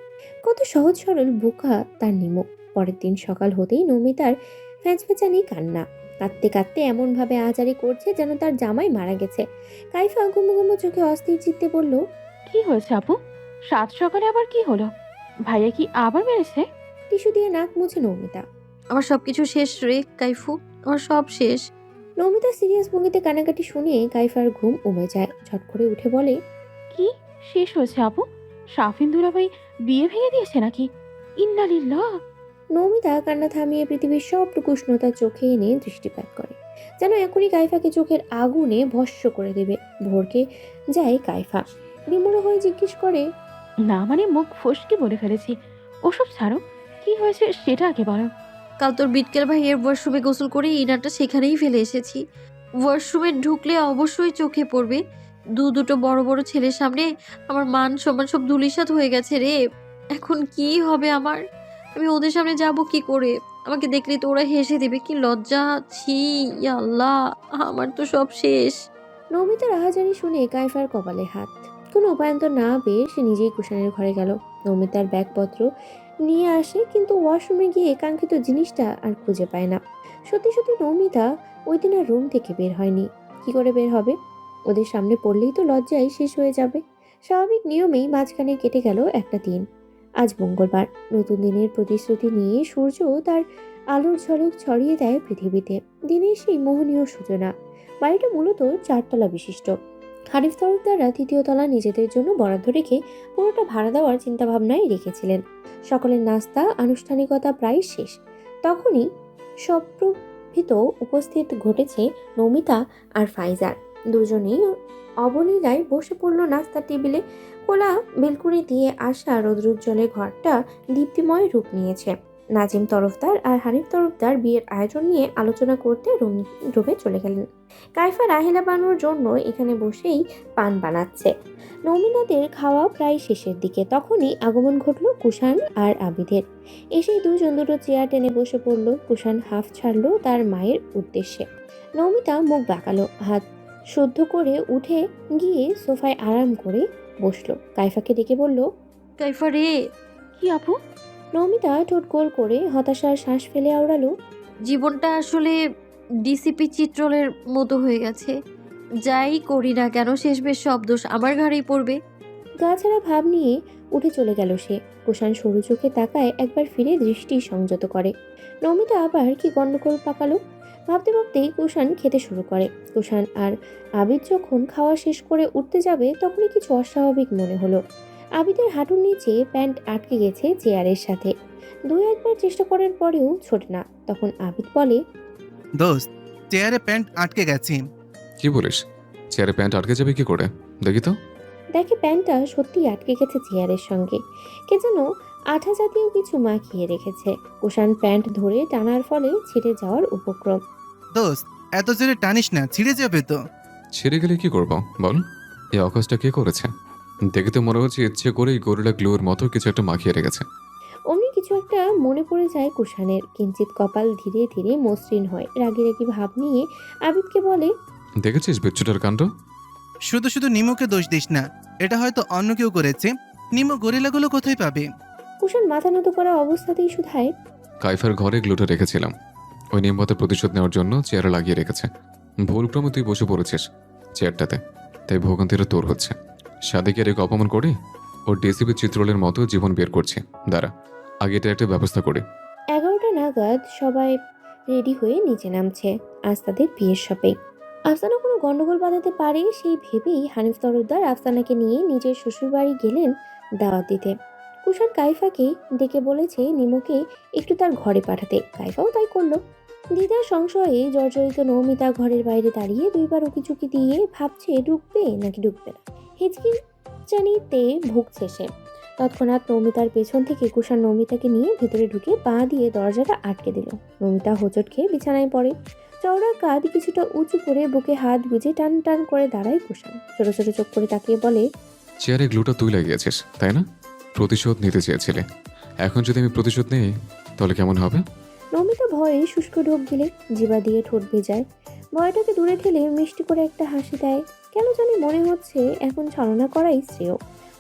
A: কত সহজ সরল বোকা তার নিমো। পরের দিন সকাল হতেই নমিতার ফ্যাঁচফ্যাঁচানি কান্না। কাঁদতে কাঁদতে এমনভাবে আহাজারি করছে যেন তার জামাই মারা গেছে। কাইফা গুমো গুমো চোখে অস্থির চিত্তে বলল,
K: কি হয়েছে আপু? সাত সকালে আবার কি হলো? ভাইয়া কি আবার মেরেছে?
A: টিস্যু দিয়ে নাক মুছে নমিতা।
C: আমার সবকিছু শেষ রে কাইফু, আমার সব শেষ।
A: নমিতা সিরিয়াস ভঙ্গিতে কানাকাটি শুনে কাইফার ঘুম উমে যায়। ঝট করে উঠে বলে,
K: কি শেষ হয়েছে আপু? শাফিন দুলাভাই বিয়ে ভেঙে দিয়েছে নাকি? ইন্নালিল্লাহ।
A: নমিতা কান্না থামিয়ে পৃথিবীর সবটুকু উষ্ণতা চোখে এনে দৃষ্টিপাত করে, যেন এখনই কাইফাকে চোখের আগুনে ভস্য করে দেবে। ভোরকে যায় কাইফা। বিমূঢ় হয়ে জিজ্ঞেস করে,
K: না মানে মুখ ফসকে বলে ফেলেছি, ওসব ছাড়ো, কি হয়েছে সেটা আগে বলো।
C: কাল তোর বিটকেল ভাইয়ের ওয়াশরুমে গোসল করে ইনারটা সেখানেই ফেলে এসেছি। ওয়াশরুমে ঢুকলে অবশ্যই চোখে পড়বে। দুটো বড় বড় ছেলের সামনে আমার মান সম্মান সব ধুলিসাৎ হয়ে গেছে রে। এখন কি হবে আমার? আমি ওদের সামনে যাব কি করে? আমাকে দেখলে তো ওরা হেসে দেবে। কি লজ্জা! ছি, ইয়া আল্লাহ, আমার তো সব শেষ।
A: নমিতার আহাজারি শুনে কাইফার কপালে হাত। কোনো উপায়ন্তর না পেয়ে সে নিজেই কুষাণের ঘরে গেল। নমিতার ব্যাগপত্র নিয়ে আসে, কিন্তু ওয়াশরুমে গিয়ে কাঙ্ক্ষিত জিনিসটা আর খুঁজে পায় না। সত্যি সত্যি নমিতা ওই দিন আর রুম থেকে বের হয়নি। কি করে বের হবে? ওদের সামনে পড়লেই তো লজ্জায় শেষ হয়ে যাবে। স্বাভাবিক নিয়মেই মাঝখানে কেটে গেল একটা দিন। আজ মঙ্গলবার। নতুন দিনের প্রতিশ্রুতি নিয়ে সূর্য তার আলোর ঝলক ছড়িয়ে দেয় পৃথিবীতে। দিনের সেই মোহনীয় সূচনা। বাড়িটা মূলত 4 তলা বিশিষ্ট। হানিফ তরফদাররা 3য় তলা নিজেদের জন্য বরাদ্দ রেখে পুরোটা ভাড়া দেওয়ার চিন্তাভাবনায় রেখেছিলেন। সকলের নাস্তা আনুষ্ঠানিকতা প্রায় শেষ। তখনই সপ্রভিত উপস্থিত ঘটেছে নমিতা আর ফাইজার। দুজনেই অবলীলায় বসে পড়ল নাস্তার টেবিলে। খোলা বেলকুনি দিয়ে আসা রৌদ্রোজ্জ্বলের ঘরটা দীপ্তিময় রূপ নিয়েছে। নাজিম তরফদার আর হানিফ তরফদার বিয়ের আয়োজন নিয়ে আলোচনা করতে রুমে চলে গেলেন। কাইফা রাহেলা বানুর জন্য এখানে বসেই পান বানাচ্ছে। নমিনাদের খাওয়া প্রায় শেষের দিকে। তখনই আগমন ঘটল কুষাণ আর আবিদের। এসেই দুজন দুটো চেয়ার টেনে বসে পড়ল। কুষাণ হাফ ছাড়লো তার মায়ের উদ্দেশ্যে। নমিতা মুখ বাঁকালো, হাত শুদ্ধ করে উঠে গিয়ে সোফায় আরাম করে বসলো। কাইফাকে ডেকে বলল,
C: কাইফা রে।
K: কি আপু?
A: নমিতা ঠোঁট গোল করে হতাশার শ্বাস ফেলে আওড়ালো,
C: জীবনটা আসলে ডিসিপি চিত্রলের মতো হয়ে গেছে। যাই করি না কেন শেষ বেশ সব দোষ আমার ঘাড়েই পড়বে।
A: গা ছাড়া ভাব নিয়ে উঠে চলে গেল সে। কুষাণ সরু চোখে তাকায়, একবার ফিরে দৃষ্টি সংযত করে। নমিতা আবার কি গন্ডগোল পাকালো। ভাবতে ভাবতেই কুষাণ খেতে শুরু করে। কুষাণ আর আবিদ যখন খাওয়া শেষ করে উঠতে যাবে তখনই কিছু অস্বাভাবিক মনে হলো। আবিদের হাঁটুর নিচে প্যান্ট আটকে গেছে চেয়ারের সাথে। 2-1বার চেষ্টা করার পরেও ছোটে না। তখন আবিদ বলে,
J: দোস্ত, চেয়ারে প্যান্ট আটকে গেছে।
I: কি বলিস? চেয়ারে প্যান্ট আটকে যাবে কি করে? দেখি তো।
A: দেখে প্যান্টটা সত্যি আটকে গেছে চেয়ারের সঙ্গে। কে যেন আঠা জাতীয় কিছু মাখিয়ে রেখেছে। কুষাণ প্যান্ট ধরে টানার ফলে ছিঁড়ে যাওয়ার উপক্রম।
J: দোস্ত, এত জোরে টানিস না, ছিঁড়ে যাবে তো।
I: ছিঁড়ে গেলে কি করবো বল? এই অকাজটা কে করেছে? দেখে তো মনে হচ্ছে ইচ্ছে করেই গরিলা গ্লুর মতো কিছু একটা মাখিয়ে রেখেছে।
A: অমনি কিছু একটা মনে পড়ে যায় কুষাণের। কিঞ্চিত কপাল ধীরে ধীরে মসৃণ হয়। রাগি রাগি ভাব নিয়ে আবিদকে বলে,
I: দেখেছিস বিচ্ছুটার কাণ্ড?
J: শুধু শুধু নিমোকে দোষ দিস না, এটা হয়তো অন্য কেউ করেছে। নিমো গরিলাগুলো কোথায় পাবে?
A: কুষাণ মাথা নত করা অবস্থাতেই শুধায়,
I: কাইফার ঘরে গ্লুটা রেখেছিলাম। ওই নিমপাতার প্রতিশোধ নেওয়ার জন্য চেয়ারে লাগিয়ে রেখেছে। ভুলক্রমে তুই বসে পড়েছিস চেয়ারটাতে, তাই ভোগান্তিটা তোর হচ্ছে। সাদিকে রেখে অপমান করি ওর ডিসিপি চিত্রলের মতো জীবন বের করছি। দাঁড়া, আগে এটা একটা ব্যবস্থা করি।
A: 11টা নাগাদ সবাই রেডি হয়ে নিচে নামছে। আজ তাদের বিয়ের শপে। আফসানা কোনো গন্ডগোল বাঁধাতে পারে সেই ভেবেই হানিফ তরফদার আফসানাকে নিয়ে নিজের শ্বশুরবাড়ি গেলেন দাওয়াত দিতে। কুষাণ কাইফাকে ডেকে বলেছে নিমুকে একটু তার ঘরে পাঠাতে। কাইফাও তাই করলো। দিদার সংশয়ে জর্জরিত নৌমিতা ঘরের বাইরে দাঁড়িয়ে দুইবার উকিঝুঁকি দিয়ে ভাবছে ঢুকবে নাকি ঢুকবে না। হিচকিচানিতে ভুগছে সে। তৎক্ষণাৎ নৌমিতার পেছন থেকে কুষাণ নৌমিতাকে নিয়ে ভেতরে ঢুকে পা দিয়ে দরজাটা আটকে দিল। নৌমিতা হোঁচট খেয়ে বিছানায় পড়ে। চওড়া কাঁধ কিছুটা উঁচু করে বুকে হাত গুজে টান টান করে দাঁড়ায় কুষাণ। ছোট ছোট চোখ করে তাকিয়ে বলে,
I: চেয়ারে গ্লুটা তুই লাগিয়েছিস তাই না? প্রতিশোধ নিতে চেয়েছিলে। এখন যদি আমি প্রতিশোধ নেই তাহলে কেমন হবে?
A: নমিতা ভয়ে শুষ্ক ঢোক গিলে জিবা দিয়ে ঠোঁট ভেজায়। ভয়টাকে দূরে ঠেলে মিষ্টি করে একটা হাসি দেয়। কেন জানি মনে হচ্ছে এখন ছলনা করাই শ্রেয়।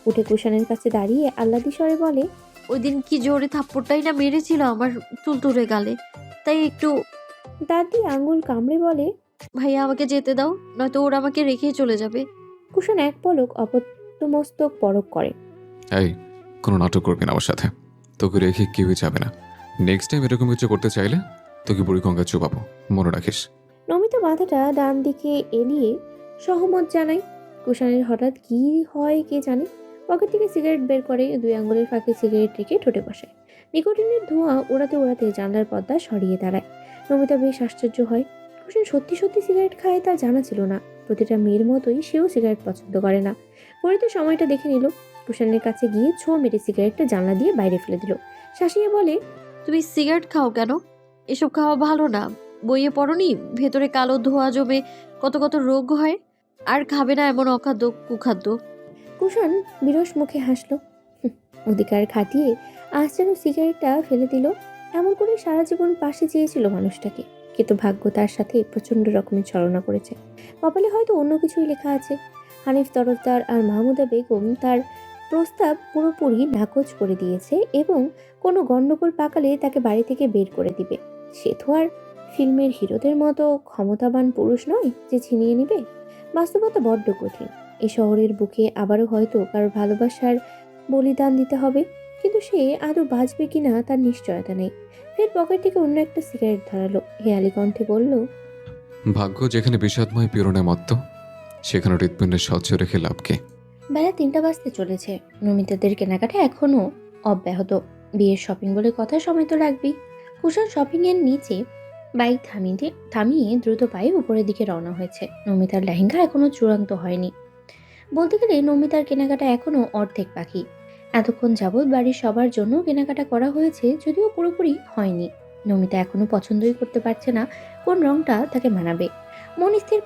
A: উঠে কুষাণের কাছে দাঁড়িয়ে আহ্লাদি স্বরে বলে,
C: ওই দিন কি জোরে থাপ্পড়টাই না মেরেছিল আমার তুলতুলে গালে, তাই একটু
A: দাঁত দিয়ে আঙুল কামড়ে বলে,
C: ভাইয়া আমাকে যেতে দাও, নয়তো ওরা আমাকে রেখেই চলে যাবে।
A: কুষাণ এক পলক অপত্যমস্তক পরক করে।
I: এই, কোনো নাটক করবি না আমার সাথে। তোকে রেখে কেউই যাবে না। নেক্সট টাইম এরকম কিছু করতে চাইলে তোকে বুড়ি গঙ্গা চুপাবো, মনে রাখিস।
A: নমিতা মাথাটা ডান দিকে এলিয়ে সহমত জানায়। কুষাণের হঠাৎ কি হয় কে জানে। পকেট থেকে সিগারেট বের করে 2 আঙ্গুলের ফাঁকে সিগারেট রেখে ঠোঁটে বসায়। নিকোটিনের ধোঁয়া ওড়াতে ওড়াতে জানলার পর্দা সরিয়ে দাঁড়ায়। নমিতা বেশ আশ্চর্য হয়। কুষাণ সত্যি সত্যি সিগারেট খায় তার জানা ছিল না। প্রতিটা মেয়ের মতোই সেও সিগারেট পছন্দ করে না। পরে সময়টা দেখে নিল। কুষাণের কাছে গিয়ে ছো মেরে সিগারেটটা জানলা দিয়ে বাইরে ফেলে দিল। শাসিয়ে বলে,
C: তুমি সিগারেট খাও কেন? এসব খাওয়া ভালো না। বইয়ে পড়নি ভেতরে কালো ধোঁয়া জমে কত কত রোগ হয়? আর খাবে না এমন অখাদ্য কুখাদ্য।
A: কুষাণ বিরস মুখে হাসল। অধিকার খাটিয়ে আজ যেন সিগারেটটা ফেলে দিল। এমন করে সারা জীবন পাশে চেয়েছিল মানুষটাকে, কিন্তু ভাগ্য তার সাথে প্রচন্ড রকমের ছলনা করেছে। কপালে হয়তো অন্য কিছুই লেখা আছে। হানিফ তরফদার আর মাহমুদা বেগম তার প্রস্তাব পুরোপুরি নাকচ করে দিয়েছে এবং কোনো গণ্ডগোল পাকালে তাকে বাড়ি থেকে বের করে দিবে। সে তো আর ফিল্মের হিরোদের মতো ক্ষমতাবান পুরুষ নয় যে ছিনিয়ে নিবে। বাস্তবতা বড্ড কঠিন। এই শহরের বুকে আবারও হয়তো কারো ভালোবাসার বলিদান দিতে হবে, কিন্তু সে আদৌ বাঁচবে কিনা তার নিশ্চয়তা নেই। ফের পকেট থেকে অন্য একটা সিগারেট ধরালো। হেয়ালি কণ্ঠে বলল,
I: ভাগ্য যেখানে বিষাদময় পীড়নে মত্ত, সেখানে হৃৎপিণ্ডের স্বচ্ছ রেখে লাভ কি?
A: বেলা 3টা বাজতে চলেছে। নমিতাদের কেনাকাটা এখনো অব্যাহত। বিয়ের শপিং বলে কথা, সময় তো লাগবেই। কুষাণ শপিং এর নিচে বাইক থামিয়ে দ্রুত পায়ে উপরের দিকে রওনা হয়েছে। নমিতার লেহেঙ্গা এখনো চূড়ান্ত হয়নি। বলতে গেলে নমিতার কেনাকাটা এখনো অর্ধেক বাকি। এতক্ষণ যাবৎ বাড়ির সবার জন্য কেনাকাটা করা হয়েছে, যদিও পুরোপুরি হয়নি। নমিতা এখনো পছন্দই করতে পারছে না কোন রংটা তাকে মানাবে। মন স্থির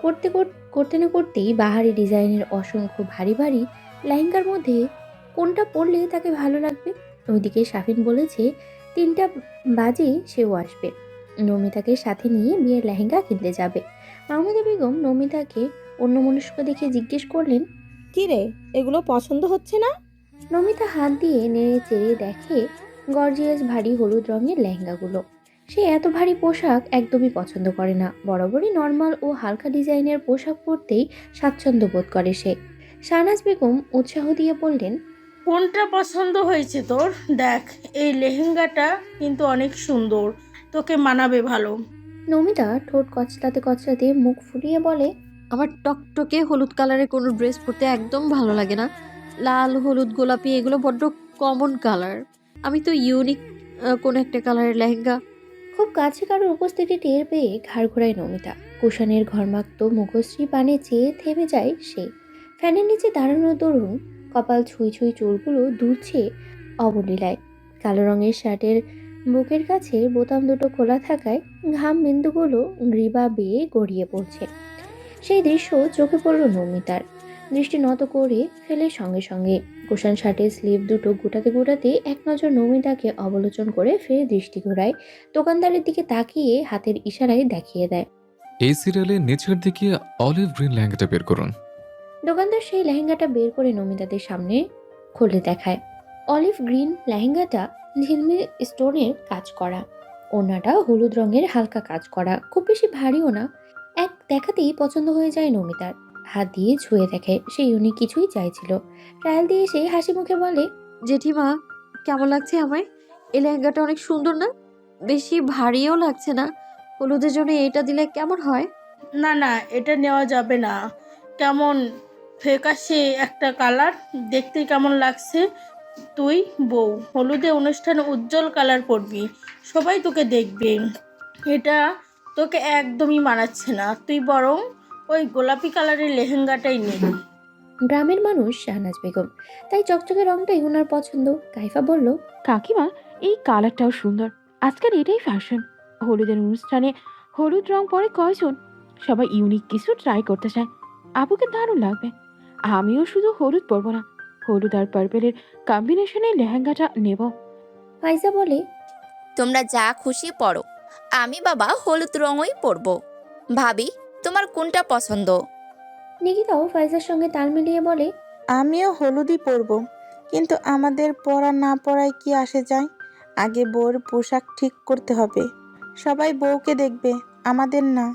A: করতে না করতেই বাহারি ডিজাইনের অসংখ্য ভারী ভারী লেহেঙ্গার মধ্যে কোনটা পরলে তাকে ভালো লাগবে। ওইদিকে শাফিন বলেছে 3টা বাজে সেও আসবে। নমিতাকে সাথে নিয়ে বিয়ের লেহেঙ্গা কিনতে যাবে। মাহমুদা বেগম নমিতাকে অন্যমনস্ক দেখে জিজ্ঞেস করলেন,
G: কি রে, এগুলো পছন্দ হচ্ছে না?
A: নমিতা হাত দিয়ে নেড়ে চেড়ে দেখে গর্জিয়াস ভারী হলুদ রঙের লেহেঙ্গাগুলো। সে এত ভারী পোশাক একদমই পছন্দ করে না। বরাবরই নর্মাল ও হালকা ডিজাইনের পোশাক পরতেই স্বাচ্ছন্দ্য বোধ করে সে। শাহনাজ বেগম উৎসাহ দিয়ে বললেন,
L: কোনটা পছন্দ হয়েছে তোর? দেখ, এই লেহেঙ্গাটা কিন্তু অনেক সুন্দর, তোকে মানাবে ভালো।
A: নমিতা ঠোঁট কচলাতে কচলাতে মুখ ফুলিয়ে বলে,
C: আমার টকটকে হলুদ কালারের কোনো ড্রেস পরতে একদম ভালো লাগে না। লাল, হলুদ, গোলাপি এগুলো বড্ড কমন কালার। আমি তো ইউনিক কোন একটা কালারের লেহেঙ্গা।
A: খুব কাছে কারোর উপস্থিতি টের পেয়ে ঘাড় ঘোরায় নমিতা। কুষাণের ঘরমাক্ত মুখশ্রী পানে চেয়ে থেমে যায় সে। ফ্যানের নিচে দাঁড়ানো তরুণ কপাল ছুঁই ছুঁই চুলগুলো দুলছে অবলীলায়। কালো রঙের শার্টের বুকের কাছে বোতাম দুটো খোলা থাকায় ঘাম বিন্দুগুলো গ্রীবা বেয়ে গড়িয়ে পড়ছে। সেই দৃশ্য চোখে পড়ল নমিতার। দৃষ্টি নত করে ফেলে সঙ্গে সঙ্গে কুষাণ শার্টের স্লিভ দুটো গোটাতে গোটাতে এক নজর নমিতাকে অবলোচন করে ফের দৃষ্টি ঘোরায়। দোকানদারের দিকে তাকিয়ে হাতের ইশারায় দেখিয়ে দেয়,
I: এই সিরিয়ালে নিচের দিকে অলিভ গ্রিন লেহেঙ্গাটা বের করুন।
A: দোকানদার সেই লেহেঙ্গাটা বের করে নমিতাদের সামনে খুলে দেখায়। অলিভ গ্রিন লেহেঙ্গাটা ঝিলমিল স্টোনের কাজ করা, ওড়নাটা হলুদ রঙের হালকা কাজ করা, খুব বেশি ভারীও না। এক দেখাতেই পছন্দ হয়ে যায় নমিতার। হাত দিয়ে ছুঁয়ে দেখে সে ইউনিক কিছুই চাইছিল। ট্রায়াল দিয়ে সে হাসি মুখে বলে,
C: জেঠিমা কেমন লাগছে আমায়? এই লেহেঙ্গাটা অনেক সুন্দর না? বেশি ভারীও লাগছে না। হলুদের জন্য এটা দিলে কেমন হয়?
L: না না, এটা নেওয়া যাবে না। কেমন ফ্যাকাশে একটা কালার, দেখতে কেমন লাগছে। তুই বউ, হলুদে অনুষ্ঠানে উজ্জ্বল কালার পরবি, সবাই তোকে দেখবে। এটা তোকে একদমই মানাচ্ছে না, তুই বরং ওই গোলাপি কালারের লেহেঙ্গাটাই নে।
A: গ্রামের মানুষ শাহনাজ বেগম, তাই চকচকে রংটাই ওনার পছন্দ। কাইফা বলল,
K: কাকিমা, এই কালারটাও সুন্দর। আজকাল এটাই ফ্যাশন। হলুদের অনুষ্ঠানে হলুদ রং পরে কয়জন? সবাই ইউনিক কিছু ট্রাই করতে চায়। আপুকে দারুণ লাগবে। আমিও শুধু হলুদ পরবো না, হলুদ আর পার্পেলের কম্বিনেশনে লেহেঙ্গাটা নেব।
A: ফাইজা বলে,
H: তোমরা যা খুশি পরো, আমি বাবা হলুদ রঙই পরবো। ভাবি, তোমার কোনটা পছন্দ?
A: নিকিতাও ফাইজার সঙ্গে তাল মিলিয়ে বলে,
G: আমিও হলুদই পরবো, কিন্তু আমাদের পরা না পরায় কি আসে যায়? আগে বউর পোশাক ঠিক করতে হবে। সবাই বউকে দেখবে, আমাদের না।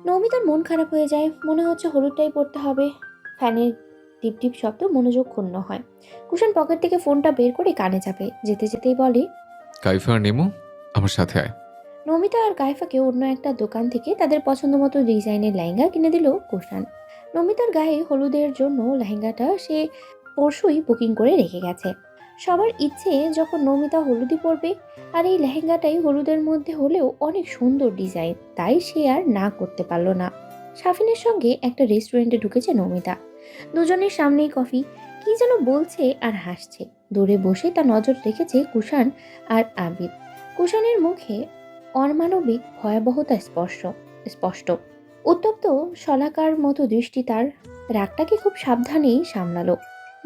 A: নমিতার মন খারাপ হয়ে যায়। মনে হচ্ছে হলুদটাই পরতে হবে। ফ্যানের টিপ টিপ শব্দ মনোযোগ ক্ষুণ্ণ হয়। কুশন পকেট থেকে ফোনটা বের করে কানে চাপে। যেতে যেতেই বলে,
I: কাইফা আর নেমো আমার সাথে আয়।
A: নমিতা আর কাইফাকে অন্য একটা দোকান থেকে তাদের পছন্দ মতো ডিজাইনের লেহেঙ্গা কিনে দিল কুশান। নমিতার গায়ে হলুদের জন্য লেহেঙ্গাটা সে পরশুই বুকিং করে রেখে গেছে। সবার ইচ্ছে যখন নমিতা হলুদই পরবে, আর এই লেহেঙ্গাটাই হলুদের মধ্যে হলেও অনেক সুন্দর ডিজাইন, তাই সে আর না করতে পারল না। সাফিনের সঙ্গে একটা রেস্টুরেন্টে ঢুকেছে নমিতা। দুজনের সামনেই কফি, কি যেন বলছে আর হাসছে। দূরে বসে তার নজর রেখেছে কুশান আর আবিদ। কুশানের মুখে অমানবিক ভয়াবহতা স্পষ্ট। উত্তপ্ত শলাকার মতো দৃষ্টি তার। রাগটাকে খুব সাবধানেই সামলালো।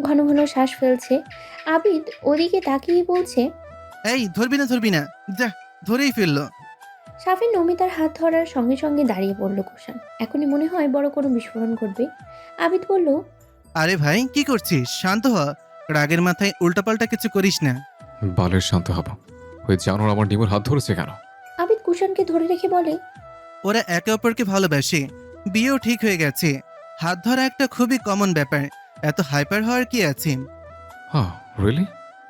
A: ঘন ঘন শ্বাস ফেলছে। আবিদ ওদিকে তাকিয়ে বলছে,
J: এই ধরবি না, যা, ধরেই ফেললো।
A: সাফিন নমিতার হাত ধরার সঙ্গে সঙ্গে দাঁড়িয়ে পড়ল কুশান। এখনই মনে হয় বড় কোনো বিস্ফোরণ ঘটবে। আবিদ বলল,
J: আরে ভাই, কি করছিস? শান্ত হ। রাগের মাথায় উল্টাপাল্টা কিছু করিস না।
I: বালের শান্ত হব। ওই জানোর আমার নিমোর হাত ধরেছে কেন?
A: আবিদ কুশানকে ধরে রেখে বলে,
J: ওরা একে অপরকে ভালোবাসে, বিয়েও ঠিক হয়ে গেছে। হাত ধরা একটা খুবই কমন ব্যাপার, এত হাইপার হওয়ার কি আছে?
I: হ্যাঁ, রিয়েলি?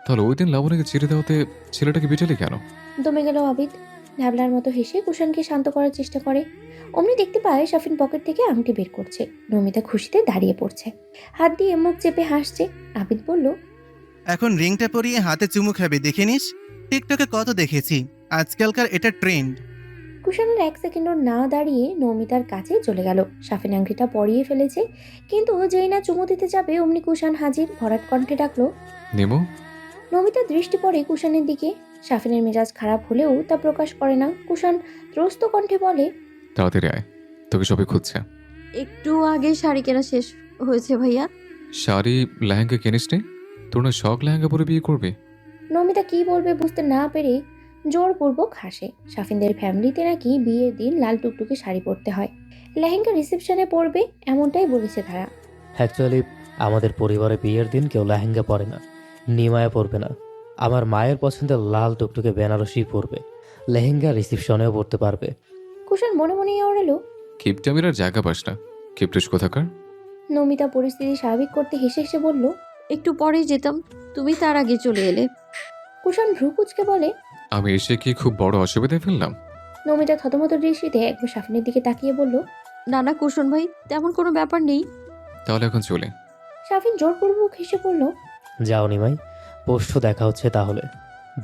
I: তাহলে ওই দিন লাবণীকে ছেড়ে দেওয়াতে ছেলেটাকে বিটালি কেন?
A: দমে গেল আবিদ। ঢ্যাবলার মতো হেসে কুশানকে শান্ত করার চেষ্টা করে। অমনি দেখতে পায় সাফিন পকেট থেকে আংটি বের করছে। নমিতা খুশিতে দাঁড়িয়ে পড়ছে, হাত দিয়ে মুখ চেপে হাসছে। আবিদ বলল,
J: এখন রিংটা পরিয়ে হাতে চুমু খাবে, দেখে নিস। টিকটকে কত দেখেছি, আজকালকার এটা ট্রেন্ড।
A: কুশানের এক সেকেন্ডও না দাঁড়িয়ে নমিতার কাছে চলে গেল। সাফিন আংটিটা পরিয়ে ফেলেছে, কিন্তু যেই না চুমু দিতে যাবে অমনি কুশান হাজির। ভরাট কণ্ঠে ডাকলো,
I: নেমো।
A: নমিতার দৃষ্টি পড়ে কুশানের দিকে। সাফিনের মেজাজ খারাপ হলেও তা প্রকাশ করে না। কুশান ত্রস্ত কণ্ঠে বলে,
I: তাড়াতাড়ি আয়, তোকে সবাই খুঁজছে।
C: একটু আগে শাড়ি কেনা শেষ হয়েছে ভাইয়া।
I: শাড়ি লেহেঙ্গা কিনিস নি? তোর না শখ লেহেঙ্গা পরে বিয়ে করবে?
A: নমিতা কি বলবে বুঝতে না পেরে জোরপূর্বক হাসে। সাফিনদের ফ্যামিলিতে নাকি বিয়ের দিন লাল টুকটুকে শাড়ি পরতে হয়, লেহেঙ্গা রিসেপশনে পরবে, এমনটাই বলেছে তারা।
D: অ্যাকচুয়ালি আমাদের পরিবারে বিয়ের দিন কেউ লেহেঙ্গা পরে না, নিমায়া পরবে না। আমার মায়ের পছন্দের লাল টুকটুকে বেনারসি পরবে, লেহেঙ্গা রিসেপশনেও পরতে পারবে।
A: কুশান মনে মনে ওড়ালো,
I: কিপটামির আর জায়গা পাস না, কিপটুস কোথাকার।
A: নমিতা পরিস্থিতি স্বাভাবিক করতে হেসে হেসে বলল,
C: একটু পরেই যেতাম, তুমি তার আগে চলে এলে।
A: কুশান ভ্রু কুচকে বলে,
I: আমি এসে কি খুব বড় অসুবিধায় ফেললাম?
A: নমিতা থতমত দৃষ্টিতে একবার সাফিনের দিকে তাকিয়ে বলল,
C: না না কুশন ভাই, তেমন কোনো ব্যাপার নেই।
I: তাহলে এখন চলে।
A: সাফিন জোরপূর্বক হেসে বলল,
D: যাও নিমাই, পরশু দেখা হচ্ছে তাহলে।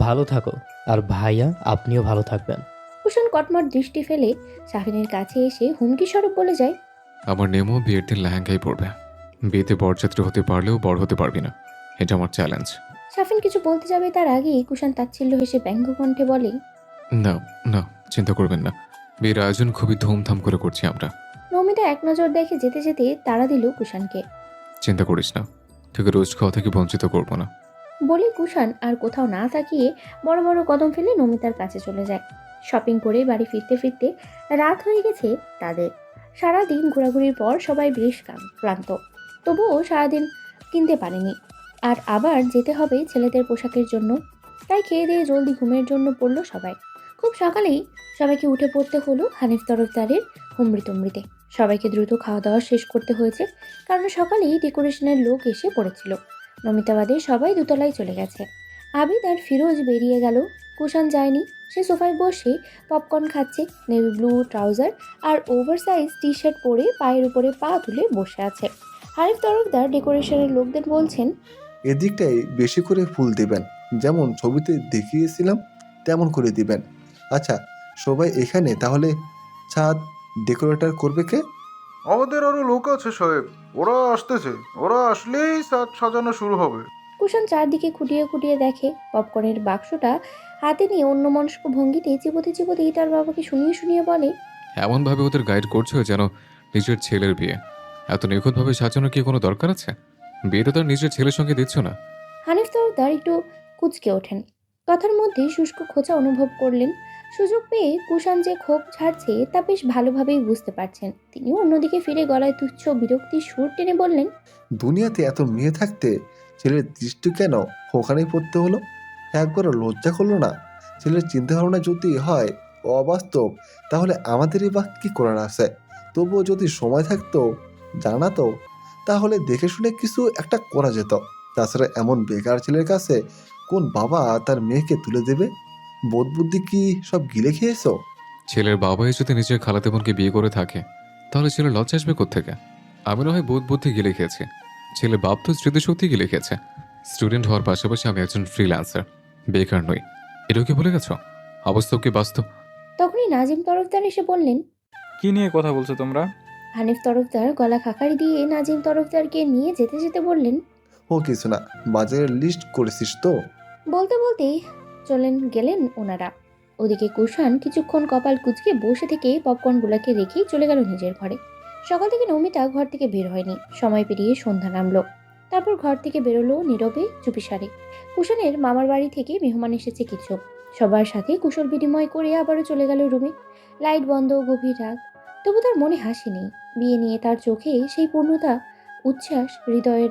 D: ভালো থাকো, আর ভাইয়া আপনিও ভালো থাকবেন।
A: কুশান কটমট দৃষ্টি ফেলে সাফিনের কাছে এসে হুমকি স্বরূপ বলে যায়,
I: আমার নেমো বিয়ের দিন লেহেঙ্গাই পরবে। বিয়েতে বরযাত্রী হতে পারলেও বড় হতে পারবি না, এটা আমার চ্যালেঞ্জ।
A: সাফিন কিছু বলতে যাবে তার আগেই কুশান তাচ্ছিল্য হেসে ব্যঙ্গ কণ্ঠে বলে,
I: না না, চিন্তা করবেন না, বিয়ের আয়োজন খুবই ধুমধাম করে করছি আমরা।
A: নমিতা এক নজর দেখে যেতে যেতে তাড়া দিল কুশানকে।
I: চিন্তা করিস না, তোকে রোজ খাওয়া থেকে বঞ্চিত করবো না।
A: বলে কুশান আর কোথাও না তাকিয়ে বড় বড় কদম ফেলে নমিতার কাছে চলে যায়। শপিং করে বাড়ি ফিরতে ফিরতে রাত হয়ে গেছে তাদের। সারাদিন ঘোরাঘুরির পর সবাই বেশ ক্লান্ত, তবুও সারাদিন কিনতে পারেনি। আর আবার যেতে হবে ছেলেদের পোশাকের জন্য, তাই খেয়ে দিয়ে জলদি ঘুমের জন্য পড়ল সবাই। খুব সকালেই সবাইকে উঠে পড়তে হলো হানিফ তরফদারের হুমড়িতুমড়িতে। সবাইকে দ্রুত খাওয়া দাওয়া শেষ করতে হয়েছে, কারণ সকালেই ডেকোরেশনের লোক এসে পড়েছিল। নমিতাবাদে সবাই দোতলায় চলে গেছে। আবিদ আর ফিরোজ বেরিয়ে গেল। কুষাণ যায়নি। সে সোফায় বসে পপকর্ন খাচ্ছে। নেভি ব্লু ট্রাউজার আর ওভারসাইজ টি শার্ট পরে পায়ের উপরে পা তুলে বসে আছে। হানিফ তরফদার ডেকোরেশনের লোকদের বলছেন,
M: এদিকটায় বেশি করে ফুল দিবেন, যেমন ছবিতে দেখিয়েছিলাম তেমন করে দিবেন। আচ্ছা, সবাই এখানে, তাহলে ছাদ ডেকোরেটর করবে কে?
N: আমাদের আরো লোক আছে সাহেব, ওরা আসতেছে, ওরা আসলেই সাজানো শুরু হবে।
A: কুষাণ চারদিকে খুঁটিয়ে খুঁটিয়ে দেখে। পপকর্নের বাক্সটা হাতে নিয়ে অন্যমনস্ক ভঙ্গিতে চিবোতে চিবোতে তার বাবাকে শুনিয়ে শুনিয়ে বলে,
I: এমনভাবে ওদের গাইড করছো যেন নিজের ছেলের বিয়ে। এত নিখুঁতভাবে সাজানোর কি কোনো দরকার আছে? বিয়ে তো তার নিজের ছেলের সঙ্গে দিচ্ছ না।
A: হানিফ তরফদার একটু কুঁচকে ওঠেন। কথার মধ্যে শুষ্ক খোঁচা অনুভব করলেন। সুযোগ পেয়ে কুষাণ যে ক্ষোভ ঝাড়ছে তা বেশ ভালোভাবেই বুঝতে পারছেন। তিনি অন্যদিকে ফিরে গলায় তুচ্ছ বিরক্তির সুর টেনে বললেন,
M: দুনিয়াতে এত মেয়ে থাকতে ছেলের দৃষ্টি কেন ওখানেই পড়তে হলো? একবারও লজ্জা করলো না? ছেলের চিন্তা ভাবনা যদি হয় অবাস্তব, তাহলে আমাদেরই বা কি করার আছে? তবুও যদি সময় থাকতো জানাতো, তাহলে দেখে শুনে কিছু একটা করা যেত। তাছাড়া এমন বেকার ছেলের কাছে কোন বাবা তার মেয়েকে তুলে দেবে? বোধ বুদ্ধি কি সব গিলে খেয়েছো?
I: ছেলের বাবাই যদি নিজের খালাতে বোনকে বিয়ে করে থাকে, তাহলে ছেলের লজ্জা আসবে কোত্থেকে? আমি না হয় বোধ বুদ্ধি গিলে খেয়েছি, ছেলে বাপ তো স্মৃতিশক্তি গিলে খেয়েছে। স্টুডেন্ট হওয়ার পাশাপাশি আমি একজন ফ্রিল্যান্সার, বেকার নই। এটাও কি ভুলে গেছো? অবাস্তব কি বাস্তব?
A: তখনই নাজিম তরফদার এসে বললেন,
O: কি নিয়ে কথা বলছো তোমরা?
A: হানিফ তরফদার গলা খাকারি দিয়ে নাজিম তরফদারকে নিয়ে যেতে যেতে বললেন,
M: ও কিছু না, বাজারের লিস্ট করেছিস তো?
A: বলতে বলতেই গেলেন ওনারা। ওদিকে কুষাণ কিছুক্ষণ কপাল কুঁচকে বসে থেকে পপকর্নগুলোকে রেখেই চলে গেল নিজের ঘরে। সকাল থেকে নমিতা ঘর থেকে বের হয়নি। সময় পেরিয়ে সন্ধ্যা নামলো। তারপর ঘর থেকে বেরোলো নীরবে চুপিসারে। কুষাণের মামার বাড়ি থেকে মেহমান এসেছে কিছু। সবার সাথে কুশল বিনিময় করে আবারও চলে গেল রুমে। লাইট বন্ধ, গভীর রাত, তবু তার মনে হাসি নেই। বিয়ে নিয়ে তার চোখে সেই পূর্ণতা, উচ্ছ্বাস, হৃদয়ের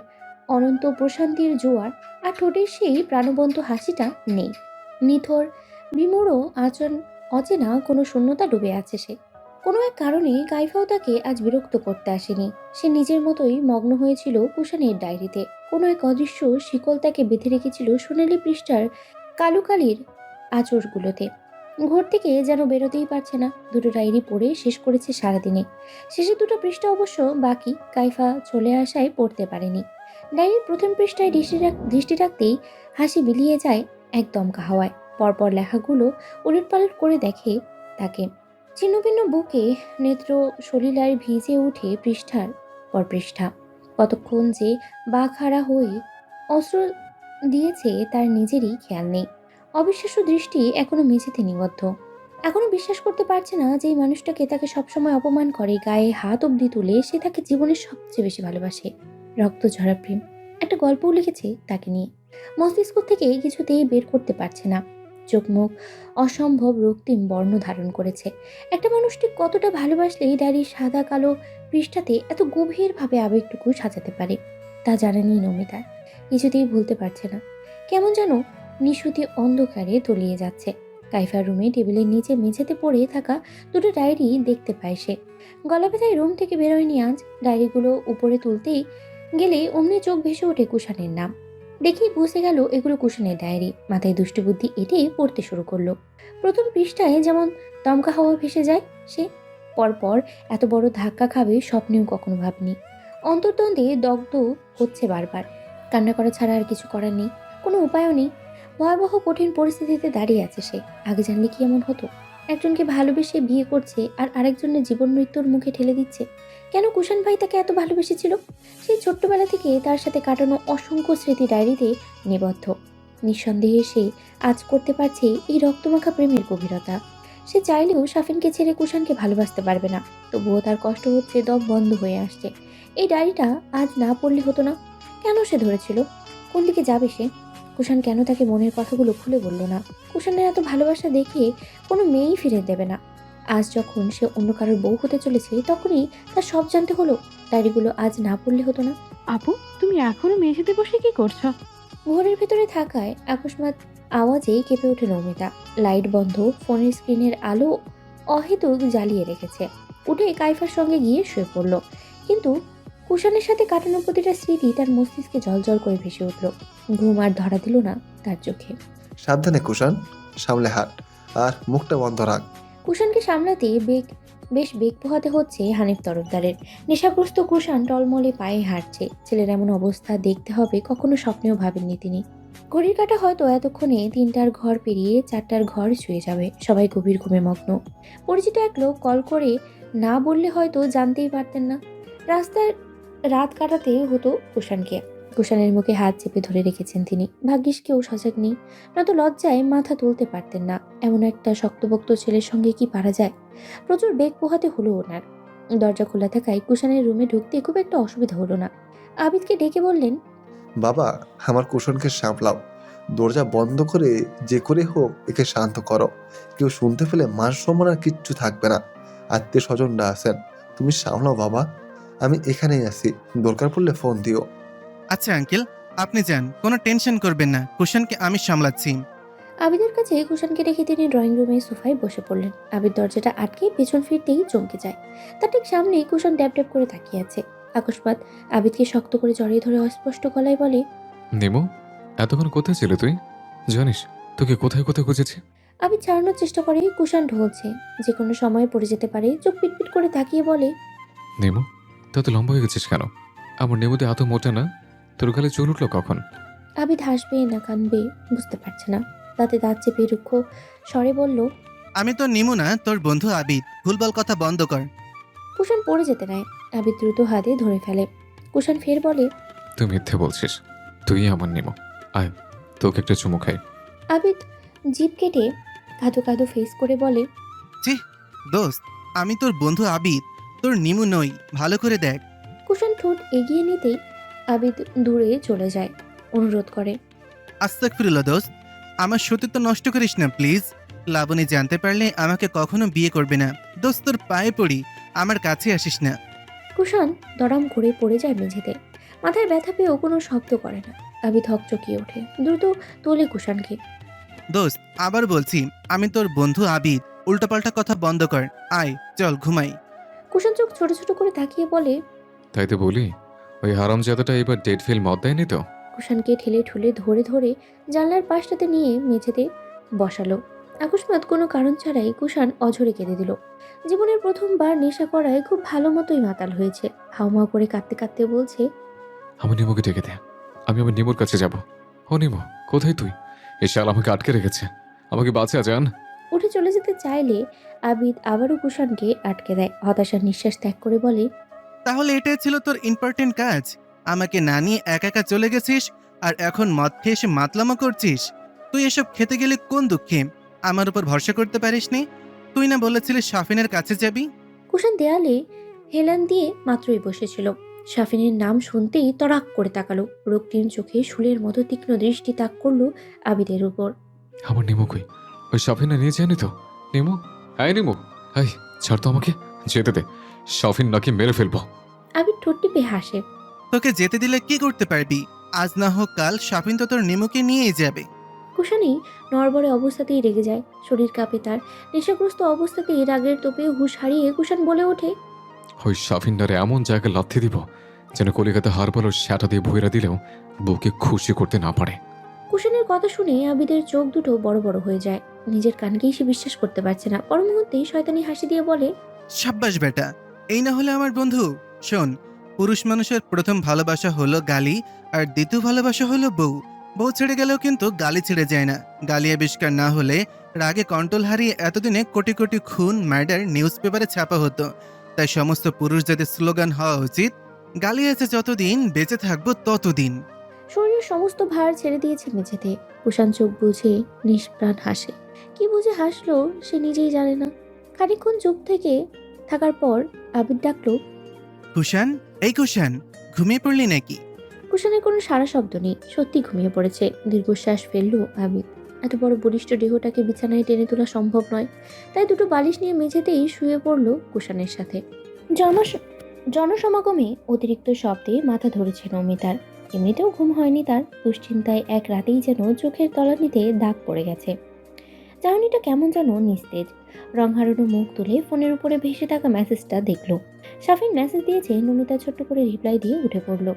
A: অনন্ত প্রশান্তির জোয়ার, আর ঠোঁটের সেই প্রাণবন্ত হাসিটা নেই। নিথর বিমূঢ় অচেনা কোনো শূন্যতা ডুবে আছে সে। কোনো এক কারণে কাইফাও তাকে আজ বিরক্ত করতে আসেনি। সে নিজের মতোই মগ্ন হয়েছিল কুষাণের ডায়েরিতে। কোনো এক অদৃশ্য শিকল তাকে বেঁধে রেখেছিল সোনালি পৃষ্ঠার কালুকালির আঁচড়গুলোতে। ঘর থেকে যেন বেরোতেই পারছে না। দুটো ডায়েরি পড়ে শেষ করেছে সারাদিনে। শেষে দুটো পৃষ্ঠা অবশ্য বাকি, কাইফা চলে আসায় পড়তে পারেনি। ডায়েরির প্রথম পৃষ্ঠায় দৃষ্টি রাখতেই হাসি বিলিয়ে যায় এক দমকা হাওয়ায়। পরপর লেখাগুলো উলটপালট করে দেখে তাকে। ছিন্নভিন্ন বুকে নেত্র সলিলায় ভিজে উঠে পৃষ্ঠার পর পৃষ্ঠা। কতক্ষণ যে বাঘহারা হয়ে অস্ত্র দিয়েছে তার নিজেরই খেয়াল নেই। অবিশ্বাস্য দৃষ্টি এখনো মেঝেতে নিবদ্ধ। এখনো বিশ্বাস করতে পারছে না যে এই মানুষটাকে তাকে সবসময় অপমান করে, গায়ে হাত অব্দি তুলে সে তাকে জীবনের সবচেয়ে বেশি ভালোবাসে। রক্ত ঝরা প্রেম। একটা গল্পও লিখেছে তাকে নিয়ে। মস্তিষ্ক থেকে কিছুতেই বের করতে পারছে না। চোখ মুখ অসম্ভব রক্তিম বর্ণ ধারণ করেছে। একটা মানুষটি কতটা ভালোবাসলে ডায়েরির সাদা কালো পৃষ্ঠাতে এত গভীরভাবে আবেগটুকু সাজাতে পারে তা জানেনি নমিতা। কিছুতেই ভুলতে পারছে না। কেমন যেন নিশুতি অন্ধকারে তলিয়ে যাচ্ছে। কাইফার রুমে টেবিলের নিচে মেঝেতে পড়ে থাকা দুটো ডায়েরি দেখতে পায় সে। গলা ব্যথায় রুম থেকে বেরোয়নি আজ। ডায়েরিগুলো উপরে তুলতেই গেলে অমনি চোখ ভেসে ওঠে কুষাণের নাম। দেখেই বুঝে গেল এগুলো কুষাণের ডায়েরি। মাথায় দুষ্টবুদ্ধি এঁটে পড়তে শুরু করলো। প্রথম পৃষ্ঠায় যেমন দমকা হাওয়া ভেসে যায় সে। পরপর এত বড় ধাক্কা খাবে স্বপ্নেও কখনো ভাবেনি। অন্তর্দ্বন্দ্বে দগ্ধ হচ্ছে বারবার। কান্না করা ছাড়া আর কিছু করার নেই, কোনো উপায়ও নেই। ভয়াবহ কঠিন পরিস্থিতিতে দাঁড়িয়ে আছে সে। আগে জানলে কি এমন হতো? একজনকে ভালোবেসে বিয়ে করছে আর আরেকজনের জীবন মৃত্যুর মুখে ঠেলে দিচ্ছে। কেন কুষাণ ভাই তাকে এত ভালোবেসেছিল? সেই ছোট্টবেলা থেকে তার সাথে কাটানো অসংখ্য স্মৃতি ডায়েরিতে নিবদ্ধ। নিঃসন্দেহে সে আজ করতে পারছে এই রক্তমাখা প্রেমের গভীরতা। সে চাইলেও সাফিনকে ছেড়ে কুষাণকে ভালোবাসতে পারবে না। তবুও তার কষ্ট হচ্ছে, দম বন্ধ হয়ে আসছে। এই ডায়েরিটা আজ না পড়লে হতো না। কেন সে ধরেছিল? কোন দিকে যাবে সে? কুষাণ কেন তাকে মনের কথাগুলো খুলে বলল না? কুষাণের এত ভালোবাসা দেখে কোনো মেয়েই ফিরে দেবে না। আজ যখন সে অন্য কারোর বউ হতে চলেছে তখনই তার সব জানতে হলো। ডায়েরিগুলো আজ না পড়লে হতো না।
K: আপু, তুমি এখনো মেঝেতে বসে কি করছো?
A: ঘরের ভেতরে থাকায় আকস্মাৎ আওয়াজেই কেঁপে ওঠে নমিতা। লাইট বন্ধ, ফোনের স্ক্রিনের আলো অহেতুক জ্বালিয়ে রেখেছে। উঠে কাইফার সঙ্গে গিয়ে শুয়ে পড়ল। কিন্তু কুষাণের সাথে কাটানো প্রতিটা স্মৃতি তার মস্তিষ্কে জলজল করে ভেসে উঠল। ঘুম আর ধরা দিল না তার চোখে।
M: সাবধানে কুষাণ, সামলে হাট আর মুখটা বন্ধ রাখ।
A: কুষাণকে সামলাতে বেশ বেগ পোহাতে হচ্ছে হানিফ তরফদারের। নেশাগ্রস্ত কুষাণ টলমলে পায়ে হাঁটছে। ছেলের এমন অবস্থা দেখতে হবে কখনো স্বপ্নেও ভাবেননি তিনি। ঘড়ির কাঁটা হয়তো এতক্ষণে 3টার ঘর পেরিয়ে 4টার ঘর ছুঁয়ে যাবে। সবাই গভীর ঘুমে মগ্ন। পরিচিত এক লোক কল করে না বললে হয়তো জানতেই পারতেন না। রাস্তায় রাত কাটাতে হতো কুষাণকে। কুষাণের মুখে হাত চেপে ধরে রেখেছেন তিনি। ভাগ্যিস কেউ সজাগ নেই, নয়তো লজ্জায় মাথা তুলতে পারতেন না। এমন একটা শক্তপোক্ত ছেলের সঙ্গে কি পারা যায়। প্রচুর বেগ পোহাতে হলো ওনার। দরজা খোলা থাকায় কুষাণের রুমে ঢুকতে খুব একটা অসুবিধা হলো না। আবিদকে ডেকে বললেন,
M: বাবা, আমার কুষণকে সামলাও। দরজা বন্ধ করে যে করে হোক একে শান্ত করো। কেউ শুনতে পেলে মান সম্মান আর কিচ্ছু থাকবে না। আত্মীয় স্বজনরা আছেন, তুমি সামলাও বাবা। আমি এখানেই আছি, দরকার পড়লে ফোন দিও।
J: আচ্ছা আঙ্কেল, আপনি যান, কোনো টেনশন করবেন না, কুষাণকে আমি সামলাচ্ছি।
A: আবিদের কাছে কুষাণকে রেখে তিনি ড্রয়িং রুমে সোফায় বসে পড়লেন। আবিদ দরজাটা আটকে পেছন ফিরতেই চমকে যায়। তার ঠিক সামনে কুষাণ ড্যাব ড্যাব করে তাকিয়ে আছে। আকস্মাৎ আবিদকে শক্ত করে জড়িয়ে ধরে অস্পষ্ট গলায় বলে,
I: নিমো, এতক্ষণ কোথায় ছিলে তুই? জানিস তোকে কোথায় কোথায় খুঁজেছি?
A: আবিদ ছাড়ানোর চেষ্টা করে। কুষাণ ঢলছে, যে কোনো সময় পড়ে যেতে পারে। চোখ পিটপিট করে তাকিয়ে বলে,
I: নিমো, তত লম্বা হয়ে গেছিস কেন? আমার নেমুতে এত মোটা না। তোর গালে চুল উঠলো কখন?
A: আবিদ হাসবে না কাঁদবে বুঝতে পারছে না। দাঁতে দাঁত চেপে রুক্ষ স্বরে বলল,
J: আমি তো নিমু না, তোর বন্ধু আবিদ। ভুলভাল কথা বন্ধ কর।
A: কুষাণ পড়ে যেতে নেয়। আবিদ দ্রুত হাতে ধরে ফেলে। কুষাণ ফের বলে,
I: তুই মিথ্যে বলছিস। তুই আমার নিমো। আয়, তোকে একটা চুমু খাই।
A: আবিদ জিভ কেটে কাঁদো কাঁদো ফেস করে বলে,
J: ছি দোস্ত, আমি তোর বন্ধু আবিদ, তোর নিমু নই, ভালো করে দেখ।
A: কুষাণ ঠোঁট এগিয়ে নিতেই আবিদ দূরে চলে যায়। অনুরোধ করে,
J: আস্তাগফিরুল্লাহ দোস্ত, আমার সতীত্ব নষ্ট করিস না প্লিজ। লাবণী জানতে পারলে আমাকে কখনো বিয়ে করবে না। দোস্ত, তোর পায়ে পড়ি, আমার কাছে আসিস না।
A: কুষাণ দড়াম করে পড়ে যায় মেঝেতে। মাথায় ব্যথা পেয়েও কোনো শব্দ করে না। আবিদ হকচকিয়ে ওঠে, দ্রুত তোলে কুষাণকে।
J: দোস্ত, আবার বলছি, আমি তোর বন্ধু আবিদ। উল্টাপাল্টা কথা বন্ধ কর, আয় চল ঘুমাই।
A: কুষাণ চোখ ছোট ছোট করে তাকিয়ে বলে,
I: তাই তো বলি, ওই হারামজাদাটা এবার ডেট ফিল মত দেয়নি তো?
A: কুষাণকে ঠেলে ঠুলে ধরে ধরে জানলার পাশটাতে নিয়ে মেঝেতে বসালো। আকস্মাৎ কোনো কারণ ছাড়াই কুষাণ অঝরে কেঁদে দিল। জীবনের প্রথমবার নেশা করায় খুব ভালো মতোই মাতাল হয়েছে। হাউমাউ করে কাঁদতে কাঁদতে বলছে,
I: আমার নিমোকে ডেকে দে, আমি আমার নিমোর কাছে যাব। ও নিমো, কোথায় তুই? এই শাল আমাকে আটকে রেখেছে, আমাকে বাঁচা যান।
A: উঠে চলে যেতে চাইলে আবিদ আবারও কুষাণকে আটকে দেয়। হতাশার নিঃশ্বাস ত্যাগ করে বলে,
J: তাহলে এটাই ছিল তোর ইম্পর্টেন্ট কাজ? আমাকে না নিয়ে একা একা চলে গেছিস, আর এখন মদ খেয়ে এসে মাতলামো করছিস? তুই এসব খেতে গেলে কোন দুঃখে? আমার উপর ভরসা করতে পারিসনি? তুই না বলেছিলি শাফিনের কাছে যাবি?
A: কুষাণ দেয়ালে হেলান দিয়ে মাত্রই বসেছিল। শাফিনের নাম শুনতেই তড়াক করে তাকালো। রক্তিম চোখে শুলের মতো তীক্ষ্ণ দৃষ্টি তাক করলো আবিদের উপর।
I: আমার নিমো কই? ওই শাফিনা নিয়ে যায়নি তো? নিমো, আয় নিমো, আয়, ছাড় তো আমাকে, যেতে দে। শাফিন নাকি মেরে ফেলবো।
A: আবিদ ঠোঁট টিপে হাসে।
J: তোকে যেতে দিলে কি করতে পারবি? আজ না হোক কাল শাফিন তো তোর নিমুকে নিয়েই যাবে।
A: কুষাণী নড়বড়ে অবস্থাতেই রেগে যায়। শরীর কাঁপে তার। নেশাগ্রস্ত অবস্থাতেই রাগের তোপে হুঁশ হারিয়ে কুষাণ বলে ওঠে,
I: ওই শাফিনটারে এমন জায়গায় লাথি দিব যেন কলিকাতা হারবালোর শ্যাটা দিয়ে ভুইরা দিলেও বউকে খুশি করতে না পারে।
A: কুষাণের কথা শুনে আবিদের চোখ দুটো বড় বড় হয়ে যায়। নিজের কানকেই সে বিশ্বাস করতে পারছে না। পর মুহূর্তেই শয়তানি হাসি দিয়ে বলে,
J: সাব্বাস বেটা, এই না হলে আমার বন্ধু। শোন, পুরুষ মানুষের প্রথম ভালোবাসা হলো গালি, আর দ্বিতীয় ভালোবাসা হলো বউ। বউ ছেড়ে গেলেও কিন্তু গালি ছেড়ে যায় না। গালি আবিষ্কার না হলে রাগে কন্ট্রোল হারিয়ে এতদিনে কোটি কোটি খুন মার্ডার নিউজ পেপারে ছাপা হতো। তাই সমস্ত পুরুষ যাদের স্লোগান হওয়া উচিত, গালি আছে যতদিন বেঁচে থাকবো ততদিন।
A: শরীরের সমস্ত ভার ছেড়ে দিয়েছে মেঝেতে। কুষাণ চোখ বুঝে নিষ্প্রাণ হাসে। কি বুঝে হাসলো সে নিজেই জানে না। খানিকক্ষণ চুপ থেকে থাকার পর আবিদ ডাকলো,
J: কুষাণ, এই কুষাণ, ঘুমিয়ে পড়লি নাকি?
A: কুষাণের কোনো সারা শব্দ নেই। সত্যি ঘুমিয়ে পড়েছে। দীর্ঘশ্বাস ফেললো আবিদ। এত বড় বলিষ্ঠ দেহটাকে বিছানায় টেনে তোলা সম্ভব নয়। তাই দুটো বালিশ নিয়ে মেঝেতেই শুয়ে পড়লো কুষাণের সাথে। জনসমাগমে অতিরিক্ত শব্দে মাথা ধরেছে নমিতার। এমনিতেও ঘুম হয়নি তার। দুশ্চিন্তায় এক রাতেই যেন চোখের তলানিতে দাগ পড়ে গেছে। চাহনিটা কেমন যেন নিস্তেজ। রং হারানো মুখ তুলে ফোনের উপরে ভেসে থাকা মেসেজটা দেখলো। শাফিন মেসেজ দিয়েছে, নমিতা ছোট্ট করে রিপ্লাই দিয়ে উঠে পড়ল।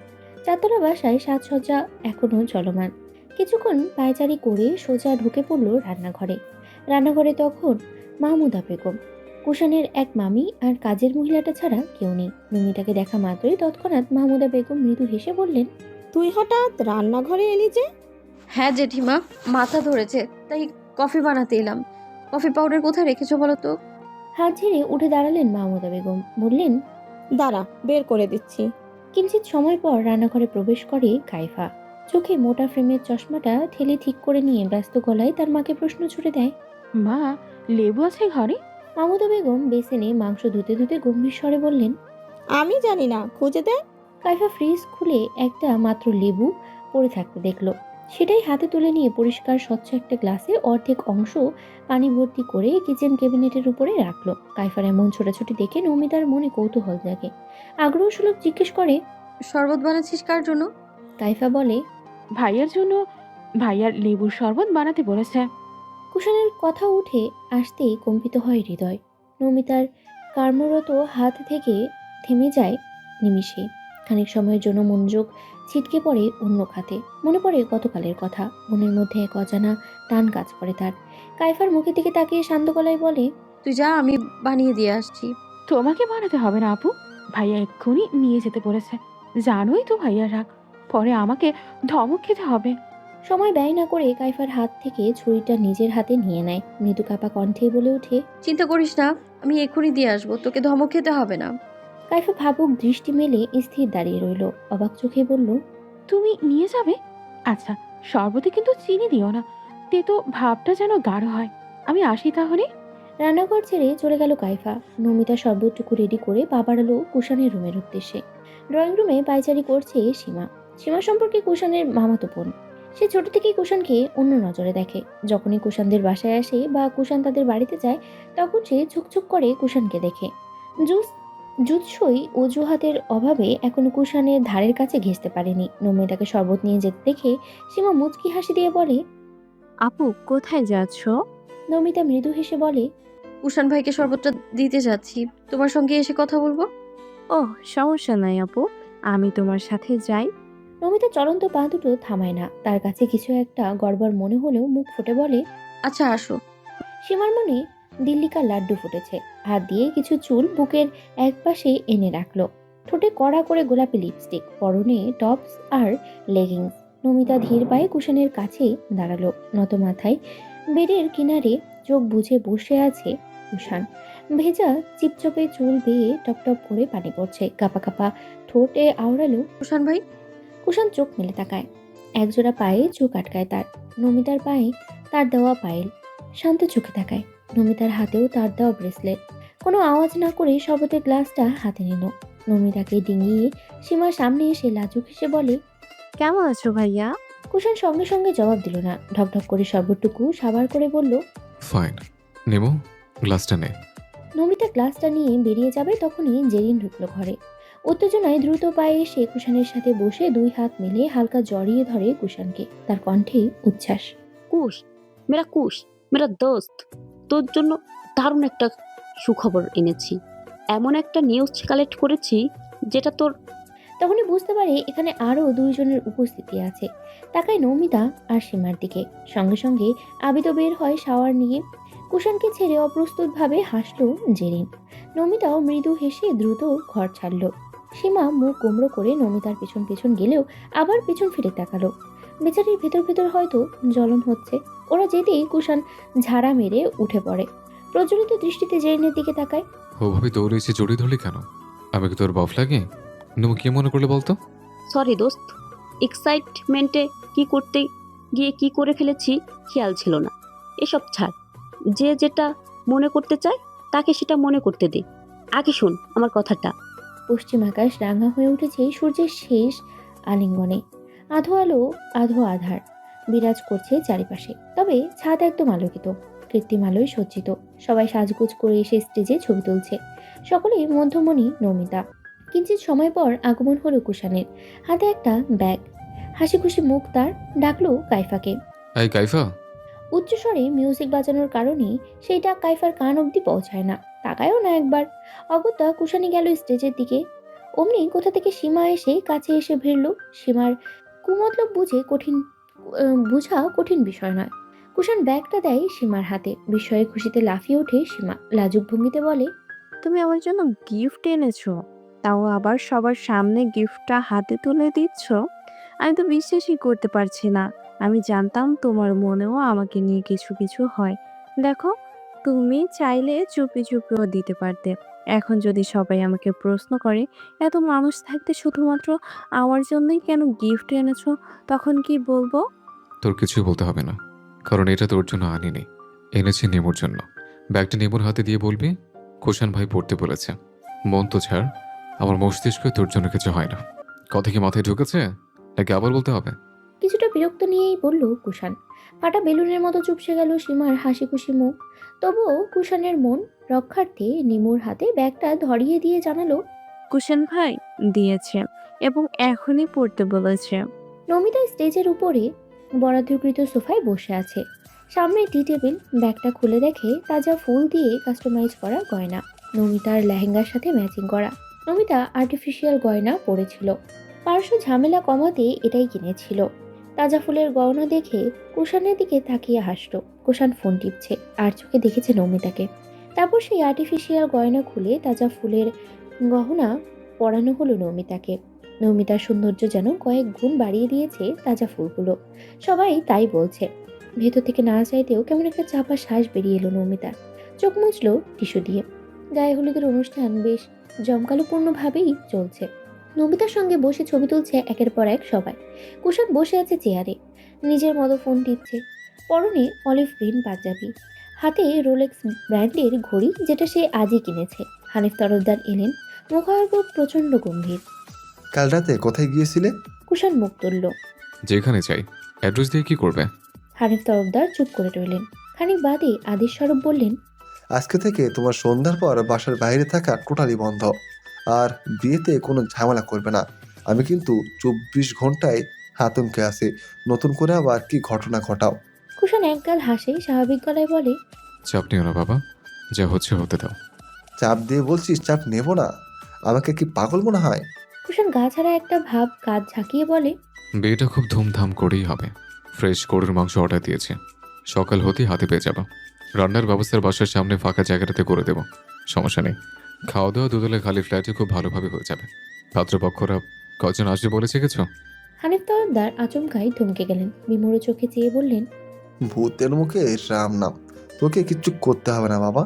A: চারতলা বাসায় সাজসজ্জা এখনো চলমান। কিছুক্ষণ পায়চারি করে সোজা ঢুকে পড়ল রান্নাঘরে। রান্নাঘরে তখন মাহমুদা বেগম, কুষাণের এক মামি আর কাজের মহিলাটা ছাড়া কেউ নেই। নমিতাকে দেখা মাত্রই তৎক্ষণাৎ মাহমুদা বেগম মৃদু হেসে বললেন,
P: তুই হঠাৎ রান্নাঘরে এলি যে?
C: হ্যাঁ জেঠিমা, মাথা ধরেছে তাই কফি বানাতে এলাম। কফি পাউডার কোথায় রেখেছো বলো তো?
A: হাত ঝেড়ে উঠে দাঁড়ালেন মাহমুদা বেগম, বললেন,
P: দাঁড়া, বের করে দিচ্ছি।
A: কিঞ্চিত সময় পর রান্নাঘরে প্রবেশ করে কাইফা। চোখে মোটা ফ্রেমের চশমাটা ঠেলে ঠিক করে নিয়ে ব্যস্ত গলায় তার মাকে প্রশ্ন ছুড়ে দেয়,
K: মা, লেবু আছে ঘরে?
A: মাহমুদা বেগম বেসিনে মাংস ধুতে ধুতে গম্ভীর স্বরে বললেন,
P: আমি জানি না, খুঁজে দে।
A: কাইফা ফ্রিজ খুলে একটা মাত্র লেবু পড়ে থাকতে দেখলো। সেটাই হাতে তুলে নিয়ে পরিষ্কার স্বচ্ছ একটা গ্লাসে অর্ধেক অংশ পানি ভর্তি করে কিচেন ক্যাবিনেটের উপরে রাখলো। কাইফার এমন ছোটাছুটি দেখে নমিতার মনে কৌতূহল জাগে। আগ্রহ সুলভ জিজ্ঞেস করে,
C: শরবত বানাচ্ছিস কার জন্য?
A: কাইফা বলে,
K: ভাইয়ার জন্য। ভাইয়ার লেবুর শরবত বানাতে বলেছে।
A: কুষাণের কথা উঠে আসতেই কম্পিত হয় হৃদয়। নমিতার কর্মরত হাত থেকে থেমে যায় নিমিষে। খানিক সময়ের জন্য মনোযোগ ছিটকে পড়ে অন্য খাতে। মনে পড়ে গতকালের কথা। মনের মধ্যে এক অজানা টান কাজ করে তার। কাইফার মুখের দিকে তাকিয়ে শান্ত গলায় বলে,
C: তুই যা, আমি বানিয়ে দিয়ে আসছি।
K: তোমাকে বানাতে হবে না আপু, ভাইয়া এক্ষুনি নিয়ে যেতে বলেছে। জানোই তো ভাইয়া রাগ, পরে আমাকে ধমক খেতে হবে।
A: সময় ব্যয় না করে কাইফার হাত থেকে ছুরিটা নিজের হাতে নিয়ে নেয়। মৃদু কাপা কণ্ঠে বলে ওঠে,
C: চিন্তা করিস না, আমি এক্ষুনি দিয়ে আসবো, তোকে ধমক খেতে হবে না।
A: কাইফা ভাবুক দৃষ্টি মেলে স্থির দাঁড়িয়ে রইল। অবাক চোখে বলল,
K: তুমি নিয়ে যাবে? আচ্ছা, শরবতে কিন্তু চিনি দিও না, তেতো ভাবটা যেন গাঢ় হয়। আমি আসি তাহলে।
A: রান্নাঘর ছেড়ে চলে গেল কাইফা। নমিতা শরবতটুকু রেডি করে পা বাড়ালো কুষাণের রুমের উদ্দেশ্যে। ড্রয়িং রুমে পায়চারি করছে সীমা। সীমা সম্পর্কে কুষাণের মামাতো বোন। সে ছোট থেকেই কুষাণকে অন্য নজরে দেখে। যখনই কুষাণদের বাসায় আসে বা কুষাণ তাদের বাড়িতে যায়, তখন সে ঝুকঝুক করে কুষাণকে দেখে। জুৎসই অজুহাতের অভাবে এখনো কুষাণের ধারের কাছে ঘেঁষতে পারেনি। নমিতাকে শরবত নিয়ে যেতে দেখে সীমা মুচকি হাসি দিয়ে বলে,
E: আপু, কোথায় যাচ্ছ?
A: নমিতা মৃদু হেসে বলে,
C: কুষাণ ভাইকে শরবতটা দিতে যাচ্ছি, তোমার সঙ্গে এসে কথা বলবো।
E: ওহ, সমস্যা নাই আপু, আমি তোমার সাথে যাই।
A: নমিতা চলন্ত পা দুটো থামায় না। তার কাছে কিছু একটা গড়বড় মনে হলেও মুখ ফুটে বলে,
C: আচ্ছা আসো।
A: সীমার মনে দিল্লিকার লাড্ডু ফুটেছে। হাত দিয়ে কিছু চুল বুকের একপাশে এনে রাখলো। ঠোঁটে কড়া করে গোলাপি লিপস্টিক, পরনে টপস আর লেগিংস। নমিতা ধীর পায়ে কুষাণের কাছে দাঁড়ালো। নত মাথায় বেডের কিনারে চোখ বুজে বসে আছে কুষাণ। ভেজা চিপচপে চুল বেয়ে টপটপ করে পানি পড়ছে। কাপা কাপা ঠোঁটে আওড়ালো,
C: কুষাণ ভাই।
A: কুষাণ চোখ মেলে তাকায়। একজোড়া পায়ে চোখ আটকায় তার। নমিতার পায়ে তার দেওয়া পায়েল। শান্ত চোখে তাকায়। নমিতার হাতেও তার দেওয়া ব্রেসলেট। কোনো আওয়াজ না করে শরবতের গ্লাসটা হাতে নিল। নমিতাকে ডিঙিয়ে সীমার সামনে এসে লাজুক হেসে বলে,
E: কেমন আছো ভাইয়া?
A: কুষাণ সঙ্গে সঙ্গে জবাব দিল না। ঢকঢক করে শরবতটুকু সাবার করে বলল,
I: ফাইন। নেমো, গ্লাসটা নে।
A: নমিতা গ্লাসটা নিয়ে বেরিয়ে যাবে তখনই জেরিন ঢুকলো ঘরে। উত্তেজনায় দ্রুত পায়ে এসে কুষাণের সাথে বসে দুই হাত মিলে হালকা জড়িয়ে ধরে কুষাণকে। তার কণ্ঠে উচ্ছ্বাস,
E: কুশ, মেরা দোস্ত, তোর জন্য দারুণ একটা সুখবর এনেছি। এমন একটা নিউজ কালেক্ট করেছি যেটা তোর।
A: তখনই বুঝতে পারে এখানে আরও দুইজনের উপস্থিতি আছে। তাকায় নমিতা আর সীমার দিকে। সঙ্গে সঙ্গে আবিদও বের হয় শাওয়ার নিয়ে। কুষাণকে ছেড়ে অপ্রস্তুতভাবে হাসলো জেরিন। নমিতাও মৃদু হেসে দ্রুত ঘর ছাড়ল। সীমা মুখ কুমড়ো করে নমিতার পেছন পেছন গেলেও আবার পেছন ফিরে তাকালো। বেচারির ভেতর ভেতর হয়তো জ্বলন হচ্ছে। ওরা যেতেই কুষাণ ঝাড়া মেরে উঠে পড়ে। প্রজ্বলিত দৃষ্টিতে জেরিনের দিকে তাকায়।
I: ওভাবে দৌড়ে এসে জড়িয়ে ধরলি কেন? আমি কি তোর বাপ লাগে? তুমি কি মনে করলে বলতো?
E: সরি দোস্ত, এক্সাইটমেন্টে কি করতে গিয়ে কি করে ফেলেছি খেয়াল ছিল না। এসব ছাড়, যে যেটা মনে করতে চায় তাকে সেটা মনে করতে দে। আগে শোন আমার কথাটা।
A: পশ্চিম আকাশ রাঙা হয়ে উঠেছে সূর্যের শেষ আলিঙ্গনে। আধো আলো আধো আধার বিরাজ করছে চারিপাশে। তবে ছাদ একদম আলোকিত, কৃত্রিম আলোয় সজ্জিত। সবাই সাজগোজ করে এসে স্টেজে ছবি তুলছে। সকলেই মধ্যমণি নমিতা। কিঞ্চিত সময় পর আগমন হলো কুষাণের। হাতে একটা ব্যাগ, হাসি খুশি মুখ তার। ডাকলো কাইফাকে।
I: এই কাইফা।
A: উচ্চস্বরে মিউজিক বাজানোর কারণে সেইটা কাইফার কান অবধি পৌঁছায় না, তাকায়ও না একবার। অগত্যা কুশানি গেল স্টেজের দিকে। অমনি কোথা থেকে সীমা এসে কাছে এসে ভিড়ল। সীমার কুমতলব বুঝা কঠিন বিষয় নয়। কুশান ব্যাগটা দেয় সীমার হাতে। বিস্ময়ে খুশিতে লাফিয়ে ওঠে সীমা, লাজুক ভঙ্গিতে বলে,
Q: তুমি আমার জন্য গিফট এনেছো, তাও আবার সবার সামনে গিফটটা হাতে তুলে দিচ্ছ। আমি তো বিশ্বাসই করতে পারছি না। আমি জানতাম তোমার মনেও আমাকে নিয়ে কিছু কিছু হয়। দেখো, তুমি চাইলে চুপি চুপিও দিতে পারতে। এখন যদি সবাই আমাকে প্রশ্ন করে এত মানুষ থাকতে শুধুমাত্র আমার জন্যই কেন গিফট এনেছো, তখন কি বলবো?
I: তোর কিছুই বলতে হবে না, কারণ এটা তোর জন্য আনিনি, এনেছি নেমুর জন্য। ব্যাগটা নেমুর হাতে দিয়ে বলবি, কুশান ভাই পড়তে বলেছে। মন তো ছাড়, আমার মস্তিষ্কে তোর জন্য কিছু হয় না। কথা কি মাথায় ঢুকেছে নাকি আবার বলতে হবে?
A: কিছুটা বিরক্ত নিয়েই বলল কুশান। ফাটা বেলুনের মতো চুপসে গেল সীমার হাসি খুশি মুখ। তবুও কুশানের মন রক্ষার্থে নিমুর হাতে ব্যাগটা ধরিয়ে দিয়ে জানালো,
Q: কুশন ভাই দিয়েছে এবং এখনই পড়তে বলেছে।
A: নমিতা স্টেজের উপরে বরাদ্দকৃত সোফায় বসে আছে। সামনে টি টেবিল। ব্যাগটা খুলে দেখে তাজা ফুল দিয়ে কাস্টমাইজ করা গয়না, নমিতার লেহেঙ্গার সাথে ম্যাচিং করা। নমিতা আর্টিফিশিয়াল গয়না পরেছিল, পার্শ্ব ঝামেলা কমাতে এটাই কিনেছিল। তাজা ফুলের গয়না দেখে কুশানের দিকে তাকিয়ে হাসল। কুশান ফোন টিপছে, আর চোখে দেখেছে নমিতাকে। তারপর সেই আর্টিফিশিয়াল গয়না খুলে তাজা ফুলের গহনা পরানো হলো নমিতাকে। নমিতার সৌন্দর্য যেন কয়েক গুণ বাড়িয়ে দিয়েছে তাজা ফুলগুলো। সবাই তাই বলছে। ভেতর থেকে না চাইতেও কেমন একটা চাপা শ্বাস বেরিয়ে এলো নমিতার। চোখ মুছল টিস্যু দিয়ে। গায়ে হলুদের অনুষ্ঠান বেশ জমকালোপূর্ণভাবেই চলছে। নমিতার সঙ্গে বসে ছবি তুলছে একের পর এক সবাই। কুশান বসে আছে চেয়ারে, নিজের মতো ফোন টিপছে। পরনে অলিভ গ্রিন পাঞ্জাবি, হাতে রোলেক্স ব্র্যান্ডের ঘড়ি, যেটা সে আজই কিনেছে। হানিফ তরফদার এলেন, মুখায়ব প্রচণ্ড গম্ভীর।
M: কাল রাতে কোথায় গিয়েছিলে?
A: কুশান মুখ তুলল।
I: যেখানে চাই। অ্যাড্রেস দিয়ে কি করবে?
A: হানিফ তরফদার চুপ করে রইলেন। খানিক বাদে আদেশ স্বরূপ বললেন,
M: আজকে থেকে তোমার সন্ধ্যার পর বাসার বাইরে থাকা টোটালি বন্ধ। আর বিয়েতে কোনো ঝামেলা করবে না। আমি কিন্তু 24 ঘন্টায় আতঙ্কে আছি, নতুন করে আবার কি ঘটনা ঘটাও।
A: কুশান একগাল হাসে, স্বাভাবিক গলায় বলে,
I: চাপ নিও না বাবা, যা হচ্ছে হতে দাও।
M: চাপ দিয়ে বলছিস চাপ নেব না? আমাকে কি পাগল মনে হয়?
A: কুশান গা ছাড়া একটা ভাব কাঁধ ঝাঁকিয়ে বলে,
I: বিয়েটা খুব ধুমধাম করেই হবে। ফ্রেশ গরুর মাংস অর্ডার দিয়েছি, সকাল হতেই হাতে পেয়ে যাবো। রান্নার ব্যবস্থার বাসার সামনে ফাঁকা জায়গাটাতে করে দেবো, সমস্যা নেই। খাওয়া দাওয়া দুদলে খালি ফ্ল্যাটে খুব ভালোভাবে হয়ে যাবে। পাত্রপক্ষরা কজন আসবে বলেছে কিছু?
A: হানিফ তরফদার আচমকাই থমকে গেলেন। বিমূঢ় চোখে চেয়ে বললেন,
M: ভূতের মুখে রাম নাম। তোকে কিচ্ছু করতে হবে না বাবা,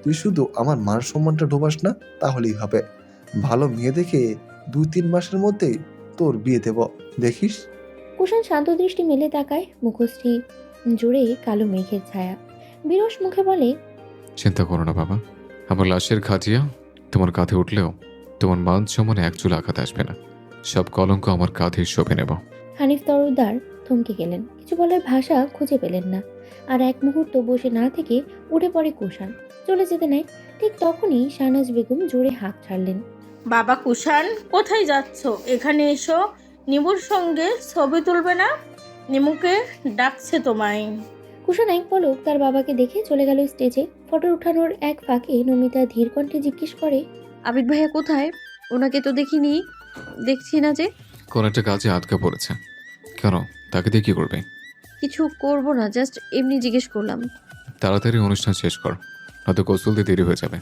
M: তুই শুধু আমার মান সম্মানটা ডোবাস না, তাহলেই হবে। ভালো মেয়ে দেখে 2-3 মাসের মধ্যেই তোর বিয়ে দেব, দেখিস।
A: কুশান শান্ত দৃষ্টি মেলে তাকায়। মুখশ্রী জুড়ে কালো মেঘের ছায়া। বিরস মুখে বলে,
I: চিন্তা করো না বাবা, আমার লাশের খাটিয়া তোমার কাঁধে উঠলেও তোমার মান সম্মানে এক চুল আঘাত আসবে না। সব কলঙ্ক আমার কাঁধে শোভে নেব।
A: হানিফ তরফদার থমকে গেলেন, কিছু বলার ভাষা খুঁজে পেলেন না। আর এক মুহূর্ত বসে না থেকে উঠে পড়ে কুশান, চলে যেতে নেয়। ঠিক তখনই শাহনাজ বেগম জোরে হাঁক ছাড়লেন,
L: বাবা কুশান, কোথায় যাচ্ছ? এখানে এসো। নিমুর সঙ্গে ছবি তুলবে না? নিমুকে ডাকছে তোমায়।
A: কুশান এক পলক তার বাবাকে দেখে চলে গেল স্টেজে। ফটো উঠানোর এক ফাঁকে নমিতা ধীর কণ্ঠে জিজ্ঞেস করে,
C: আবিদ ভাইয়া কোথায়? ওনাকে তো দেখিনি, দেখছি না যে।
I: কোন একটা কাজে আটকা পড়েছে। কেন, তাকে দিয়ে কি করবে?
C: কিছু করব না, জাস্ট এমনি জিজ্ঞেস করলাম।
I: তাড়াতাড়ি অনুষ্ঠান শেষ কর, নয়তো কৌশলতে দেরি হয়ে যাবে,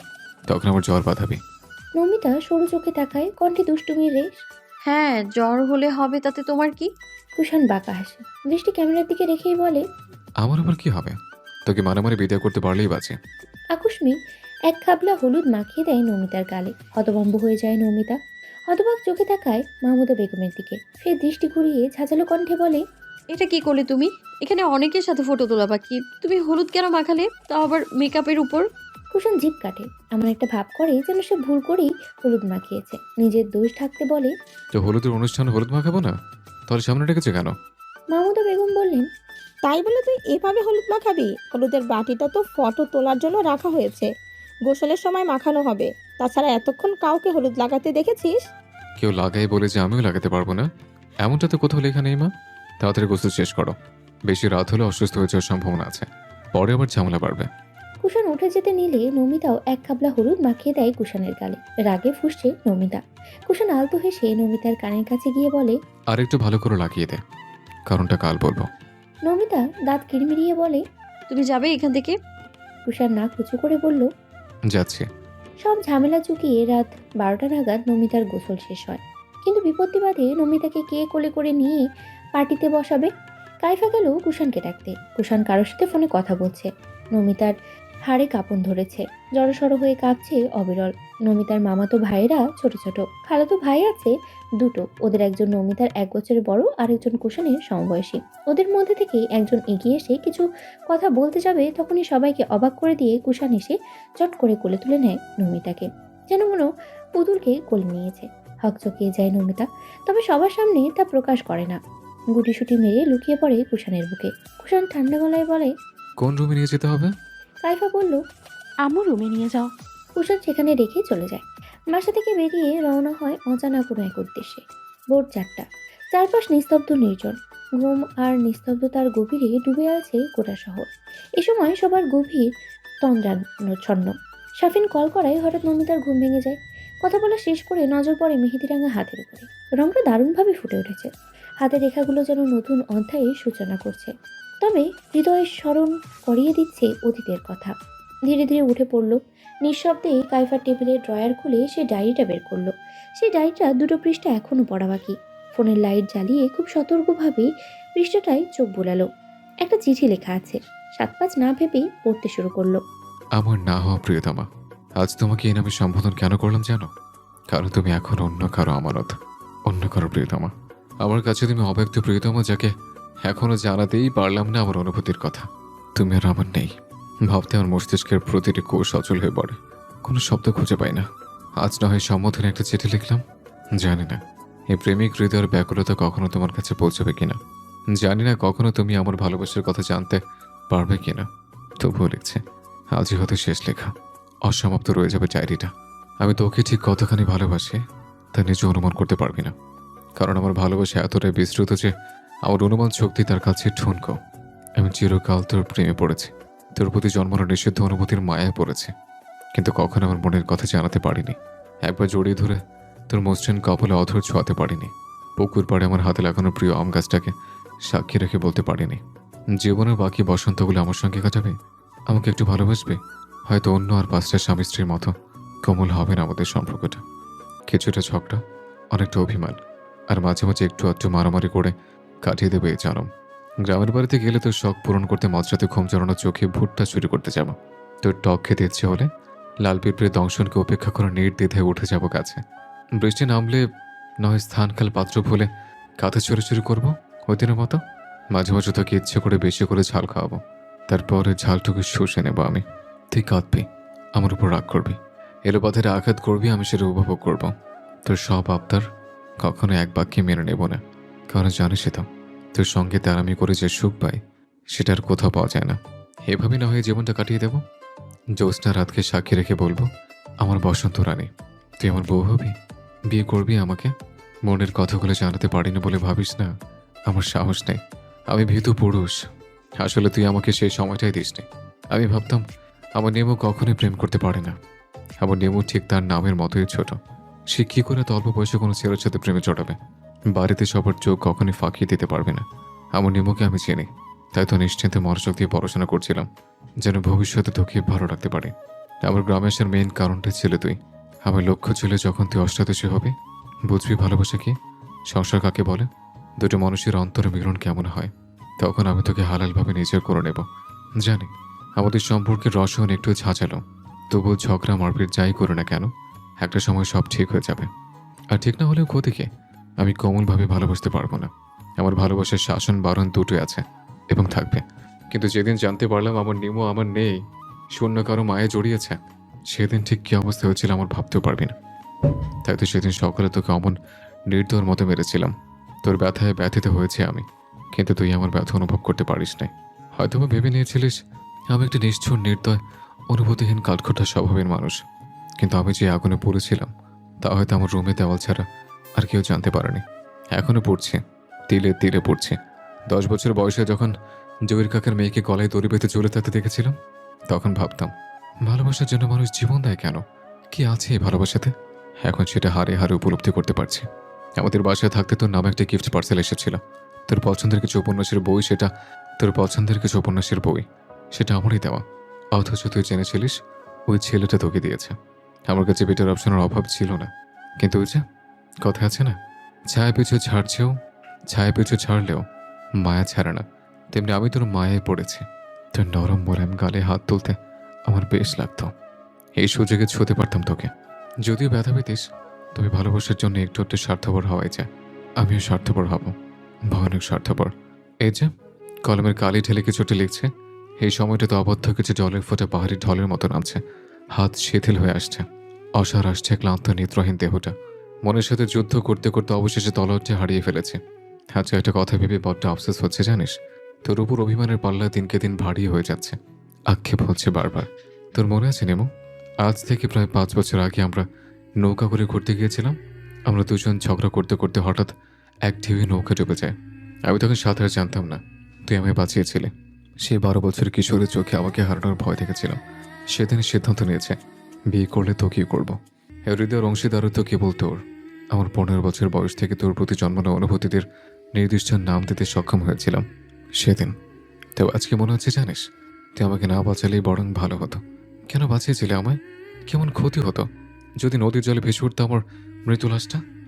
I: তখন আমার জ্বর বাঁধাবি।
A: নমিতা সরু চোখে তাকায়, কণ্ঠে দুষ্টুমির রেশ।
C: হ্যাঁ, জ্বর হলে হবে, তাতে তোমার কি?
A: কুশান বাঁকা হাসে, দৃষ্টি ক্যামেরার দিকে রেখেই বলে,
I: আমার আবার কি হবে? তোকে মারামারি বিদায় করতে পারলেই বাঁচে।
A: আকস্মিক এক খাবলা হলুদ মাখিয়ে দেয় নমিতার গালে। হতভম্ব হয়ে যায় নমিতা। হতবাক চোখে তাকায় মাহমুদা বেগমের দিকে। ফের দৃষ্টি ঘুরিয়ে ঝাঁঝালো কণ্ঠে বলে,
C: এটা কি করলে তুমি? এখানে অনেকের সাথে ফটো তোলা বাকি, তুমি হলুদ কেন মাখালে, তাও আবার মেকআপের উপর?
A: কুশান জিভ কাটে। এমন একটা ভাব করে যেন সে ভুল করেই হলুদ মাখিয়েছে। নিজের দোষ ঢাকতে বলে,
I: তো হলুদের অনুষ্ঠানে হলুদ মাখাবো না, তাহলে সামনে ডেকেছে কেন?
A: মাহমুদা বেগম বললেন,
P: তাই বলে তুই এভাবে হলুদ মাখাবি? হলুদের বাটিটা তো ফটো তোলার জন্য রাখা হয়েছে, গোসলের সময় মাখানো হবে। তাছাড়া এতক্ষণ কাউকে হলুদ লাগাতে দেখেছিস?
I: কেউ লাগাই বলে যে আমিও লাগাতে পারবো না, এমনটা তো কোথাও লেখা নেই মা। তাড়াতাড়ি গোসল শেষ করো, বেশি রাত হলে অসুস্থ হয়ে যাওয়ার সম্ভাবনা আছে, পরে আবার ঝামেলা বাড়বে।
A: কুষাণ উঠে যেতে নিলে নমিতাও এক খাবলা হলুদ মাখিয়ে দেয় কুষাণের গালে। রাগে ফুঁসছে নমিতা। কুষাণ আলতো হেসে নমিতার কানের কাছে গিয়ে বলে,
I: আর একটু ভালো করে লাগিয়ে দে, কারণটা কাল বলবো।
A: নমিতা দাঁত কিড়মিড়িয়ে বলে,
C: তুমি যাবে এখান থেকে?
A: কুষাণ নাক উঁচু করে বলল,
I: যাচ্ছি।
A: সব ঝামেলা চুকিয়ে রাত 12টা নাগাদ নমিতার গোসল শেষ হয়। কিন্তু বিপত্তি বাদে নমিতাকে কে কোলে করে নিয়ে পার্টিতে বসাবে? কাইফা গেল কুষাণকে ডাকতে। কুষাণ কারোর সাথে ফোনে কথা বলছে। নমিতার হাড়ে কাঁপন ধরেছে, জড়সড় হয়ে কাঁপছে অবিরল। নমিতার মামাতো ভাইয়েরা ছোট ছোট, খালাতো ভাই আছে দুটো। ওদের একজন নমিতার 1 বছরের বড়, আরেকজন কুষাণের সমবয়সী। ওদের মধ্যে থেকে একজন এগিয়ে এসে কিছু কথা বলতে যাবে, তখনই সবাইকে অবাক করে দিয়ে কুষাণ এসে চট করে কোলে তুলে নেয় নমিতাকে, যেন কোনো পুতুলকে কোলে নিয়েছে। হকচকিয়ে যায় নমিতা, তবে সবার সামনে তা প্রকাশ করে না। গুটিসুটি মেরে লুকিয়ে পড়ে কুষাণের বুকে। কুষাণ ঠান্ডা গলায় বলে,
I: কোন রুমে নিয়ে যেতে হবে?
A: কাইফা বলল,
K: আমার রুমে নিয়ে যাও।
A: কুষাণ সেখানে রেখে চলে যায়। বাসা থেকে বেরিয়ে রওনা হয় অজানা কোনো এক উদ্দেশ্যে। ভোর 4টা, চারপাশ নিস্তব্ধ নির্জন। ঘুম আর নিস্তব্ধতার গভীরে ডুবে আছে গোটা শহর। এ সময় সবার গভীর তন্দ্রাচ্ছন্ন। শাফিন কল করায় হঠাৎ নমিতার ঘুম ভেঙে যায়। কথা বলা শেষ করে নজর পড়ে মেহেদিরাঙা হাতের উপরে। রংটা দারুণভাবে ফুটে উঠেছে। হাতের রেখাগুলো যেন নতুন অধ্যায়ের সূচনা করছে, তবে হৃদয়ে স্মরণ করিয়ে দিচ্ছে অতীতের কথা। ধীরে ধীরে উঠে পড়ল। নিঃশব্দে কাইফার টেবিলের ড্রয়ার খুলে সে ডায়েরিটা বের করলো। সেই ডায়েরিটা 2টো পৃষ্ঠা এখনও পড়া বাকি। ফোনের লাইট জ্বালিয়ে খুব সতর্কভাবে পৃষ্ঠাটায় চোখ বোলালো। একটা চিঠি লেখা আছে। 7-5 না ভেবেই পড়তে শুরু করলো।
I: আমার না হওয়া প্রিয়তমা, আজ তোমাকে এই নামে সম্বোধন কেন করলাম জানো? কারণ তুমি এখন অন্য কারো আমানত, অন্য কারো প্রিয়তমা। আমার কাছে তুমি অব্যক্ত প্রিয়তমা, যাকে এখনো জানাতেই পারলাম না আমার অনুভূতির কথা। তুমি আর আমার নেই ভাবতে আমার মস্তিষ্কের প্রতিটি কোষ অচল হয়ে পড়ে। কোনো শব্দ খুঁজে পাই না। আজ না হয় সম্বোধনে একটা চিঠি লিখলাম। জানি না এই প্রেমিক হৃদয়ের ব্যাকুলতা কখনো তোমার কাছে পৌঁছবে কিনা। জানি না কখনো তুমি আমার ভালোবাসার কথা জানতে পারবে কিনা। তবুও লিখছে, আজই হয়তো শেষ লেখা। অসমাপ্ত রয়ে যাবে ডায়েরিটা। আমি তোকে ঠিক কতখানি ভালোবাসি তা নিজে অনুমান করতে পারবি না, কারণ আমার ভালোবাসা এতটাই বিস্তৃত যে আমার অনুমান শক্তি তার কাছে ঠুনকো। আমি চিরকাল তোর প্রেমে পড়েছি, তোর প্রতি জন্মানো নিষিদ্ধ অনুভূতির মায়ায় পড়েছে, কিন্তু কখনো আমার মনের কথা জানাতে পারিনি। একবার জড়িয়ে ধরে তোর মসৃণ কপালে অধর ছোঁয়াতে পারিনি। পুকুর পাড়ে আমার হাতে লাগানো প্রিয় আম গাছটাকে সাক্ষী রেখে বলতে পারিনি জীবনের বাকি বসন্তগুলো আমার সঙ্গে কাটাবে, আমাকে একটু ভালোবাসবে। হয়তো অন্য আর 5টা স্বামী স্ত্রীর মতো কোমল হবে না আমাদের সম্পর্কটা। কিছুটা ঝগড়া, অনেকটা অভিমান, আর মাঝে মাঝে একটু আধটু মারামারি করে কাটিয়ে দেবে এই জনম। গ্রামের বাড়িতে গেলে তোর শখ পূরণ করতে মাঝরাতে ঘুম জড়ানো চোখে ভুট্টা চুরি করতে যাব। তোর টক খেতে ইচ্ছে হলে লাল পিঁপড়ে দংশনকে উপেক্ষা করে নির্দ্বিধায় উঠে যাব কাছে। বৃষ্টি নামলে নয় স্থানকাল পাত্র ভুলে কাঁথে চুরি চুরি করবো ওই দিনের মতো। মাঝে মাঝে তোকে ইচ্ছে করে বেশি করে ঝাল খাওয়াবো, তারপরে ঝালটুকু শুষে নেবো আমি। তুই কাঁদবি, আমার উপর রাগ করবি, এলোপাথের আঘাত করবি, আমি সেটা উপভোগ করব। তোর সব আবদার কখনো এক বাক্যে মেনে নেব না, কারণ জানিসই তো তোর সঙ্গে তার আমি করে যে সুখ পাই সেটা আর কোথাও পাওয়া যায় না। এভাবে না হয়ে জীবনটা কাটিয়ে দেব। জ্যোৎস্না রাতকে সাক্ষী রেখে বলবো, আমার বসন্ত রানী তুই আমার বউ হবি, বিয়ে করবি আমাকে। মনের কথাগুলো জানাতে পারিনি বলে ভাবিস না আমার সাহস নেই, আমি ভীতু পুরুষ। আসলে তুই আমাকে সেই সময়টাই দিসনি। আমি ভাবতাম আমার নেমু কখনোই প্রেম করতে পারে না। আমার নেমু ঠিক তার নামের মতোই ছোট। সে কী করে অল্প বয়সে কোনো ছেলের সাথে প্রেমে চড়াবে? বাড়িতে সবার চোখ কখনই ফাঁকিয়ে দিতে পারবে না। আমার নেমুকে আমি চিনি, তাই তো নিশ্চিন্তে মনোযোগ দিয়ে পড়াশোনা করছিলাম, যেন ভবিষ্যতে তোকে ভালো রাখতে পারে। আমার গ্রামে আসার মেইন কারণটা ছিল তুই। আমার লক্ষ্য ছিল যখন তুই অষ্টাদশী হবে বুঝবি ভালোবাসা কি, সংসার কাকে বলে, দুটো মানুষের অন্তরে মিলন কেমন হয়। তখন আমি তোকে হালালভাবে নিজের করে নেব। জানি আমাদের সম্পর্কের রসায়ন একটু ঝাঁঝালো, তবুও ঝগড়া মারপিট যাই করে না কেন একটা সময় সব ঠিক হয়ে যাবে। আর ঠিক না হলেও ক্ষতিকে আমি কোমলভাবে ভালোবাসতে পারবো না। আমার ভালোবাসার শাসন বারণ দুটোই আছে এবং থাকবে। কিন্তু যেদিন জানতে পারলাম আমার নিমো আমার নেই, শূন্য কারো মায়ে জড়িয়েছে, সেদিন ঠিক কী অবস্থা হয়েছিল আমার ভাবতেও পারবি না। তাই তো সেদিন সকালে তোকে অমন নির্দয়ের মতো মেরেছিলাম। তোর ব্যথায় ব্যথিত হয়েছে আমি, কিন্তু তুই আমার ব্যথা অনুভব করতে পারিস নাই। হয়তো বা ভেবে নিয়েছিলিস আমি একটা নিষ্ঠুর নির্দয় অনুভূতিহীন কাঠখোট্টা স্বভাবের মানুষ, কিন্তু আমি যে আগুনে পড়েছিলাম তা হয়তো আমার রুমে দেওয়াল ছাড়া আর কেউ জানতে পারেনি। এখনো পড়ছে, তিলে তিলে পড়ছে। 10 বছর বয়সে যখন জহির কাকার মেয়েকে গলায় দড়ি বেঁধে ঝুলে থাকতে দেখেছিলাম, তখন ভাবতাম ভালোবাসার জন্য মানুষ জীবন দেয় কেন, কি আছে এই ভালোবাসাতে। এখন সেটা হারে হারে উপলব্ধি করতে পারছি। আমাদের বাসায় থাকতে তোর নামে একটা গিফট পার্সেল এসেছিল। তোর পছন্দের কিছু উপন্যাসের বই, সেটা আমারই দেওয়া। অথচ তুই জেনেছিলিস ওই ছেলেটা তোকে দিয়েছে। আমার কাছে বেটার অপশনের অভাব ছিল না, কিন্তু ওই যে কথা আছে না, ছায়া পিছু ছাড়লেও মায়া ছাড়ে না, তেমনি আমি তোর মায়ায় পড়েছি। তোর নরম মোলায়েম গালে হাত তুলতে আমার বেশ লাগতো। এই সুযোগে ছুঁতে পারতাম তোকে। যদিও ব্যথা পেতিস, তবে ভালোবাসার জন্য একটু একটু স্বার্থপর হওয়াই যায়। আমিও স্বার্থপর হব, ভয়ানক স্বার্থপর। এই যে কলমের কালি ঢেলে কিছুটা লিখছে, এই সময়টা তো অবদ্ধ কিছু জলের ফোঁটা পাহাড়ি ঢলের মতো নামছে। হাত শিথিল হয়ে আসছে, অসার আসছে ক্লান্ত নেত্রহীন দেহটা। মনের সাথে যুদ্ধ করতে করতে অবশেষে তলোয়ারটি হারিয়ে ফেলেছে। আজকে একটা কথা ভেবে বড্ড আফসোস হচ্ছে জানিস। তোর উপর অভিমানের পাল্লা দিনকে দিন ভারী হয়ে যাচ্ছে, আক্ষেপ হচ্ছে বারবার। তোর মনে আছে নেমো, আজ থেকে প্রায় 5 বছর আগে আমরা নৌকা করে ঘুরতে গিয়েছিলাম। আমরা দুজন ঝগড়া করতে করতে হঠাৎ এক ঢেউয়ে নৌকা ডুবে যায়। আমি তখন সাঁতার জানতাম না, তুই আমায় বাঁচিয়েছিলি। সেই 12 বছরের কিশোরের চোখে আমাকে হারানোর ভয় দেখেছিলাম। সেদিন সিদ্ধান্ত নিয়েছে, বিয়ে করলে তোকেই করবো। হৃদয়ের অংশীদারত্ব কেবল তোর। আমার 15 বছর বয়স থেকে তোর প্রতি জন্মানো অনুভূতিদের নির্দিষ্ট নাম দিতে সক্ষম হয়েছিলাম সেদিন। তো আজকে মনে হচ্ছে জানিস, তুই আমাকে না বাঁচালেই বরং ভালো হতো। কেন বাঁচিয়েছিলে আমায়? কেমন ক্ষতি হতো যদি নদীর জলে ভেসে উঠতো আমার মৃত্যু লাশটা?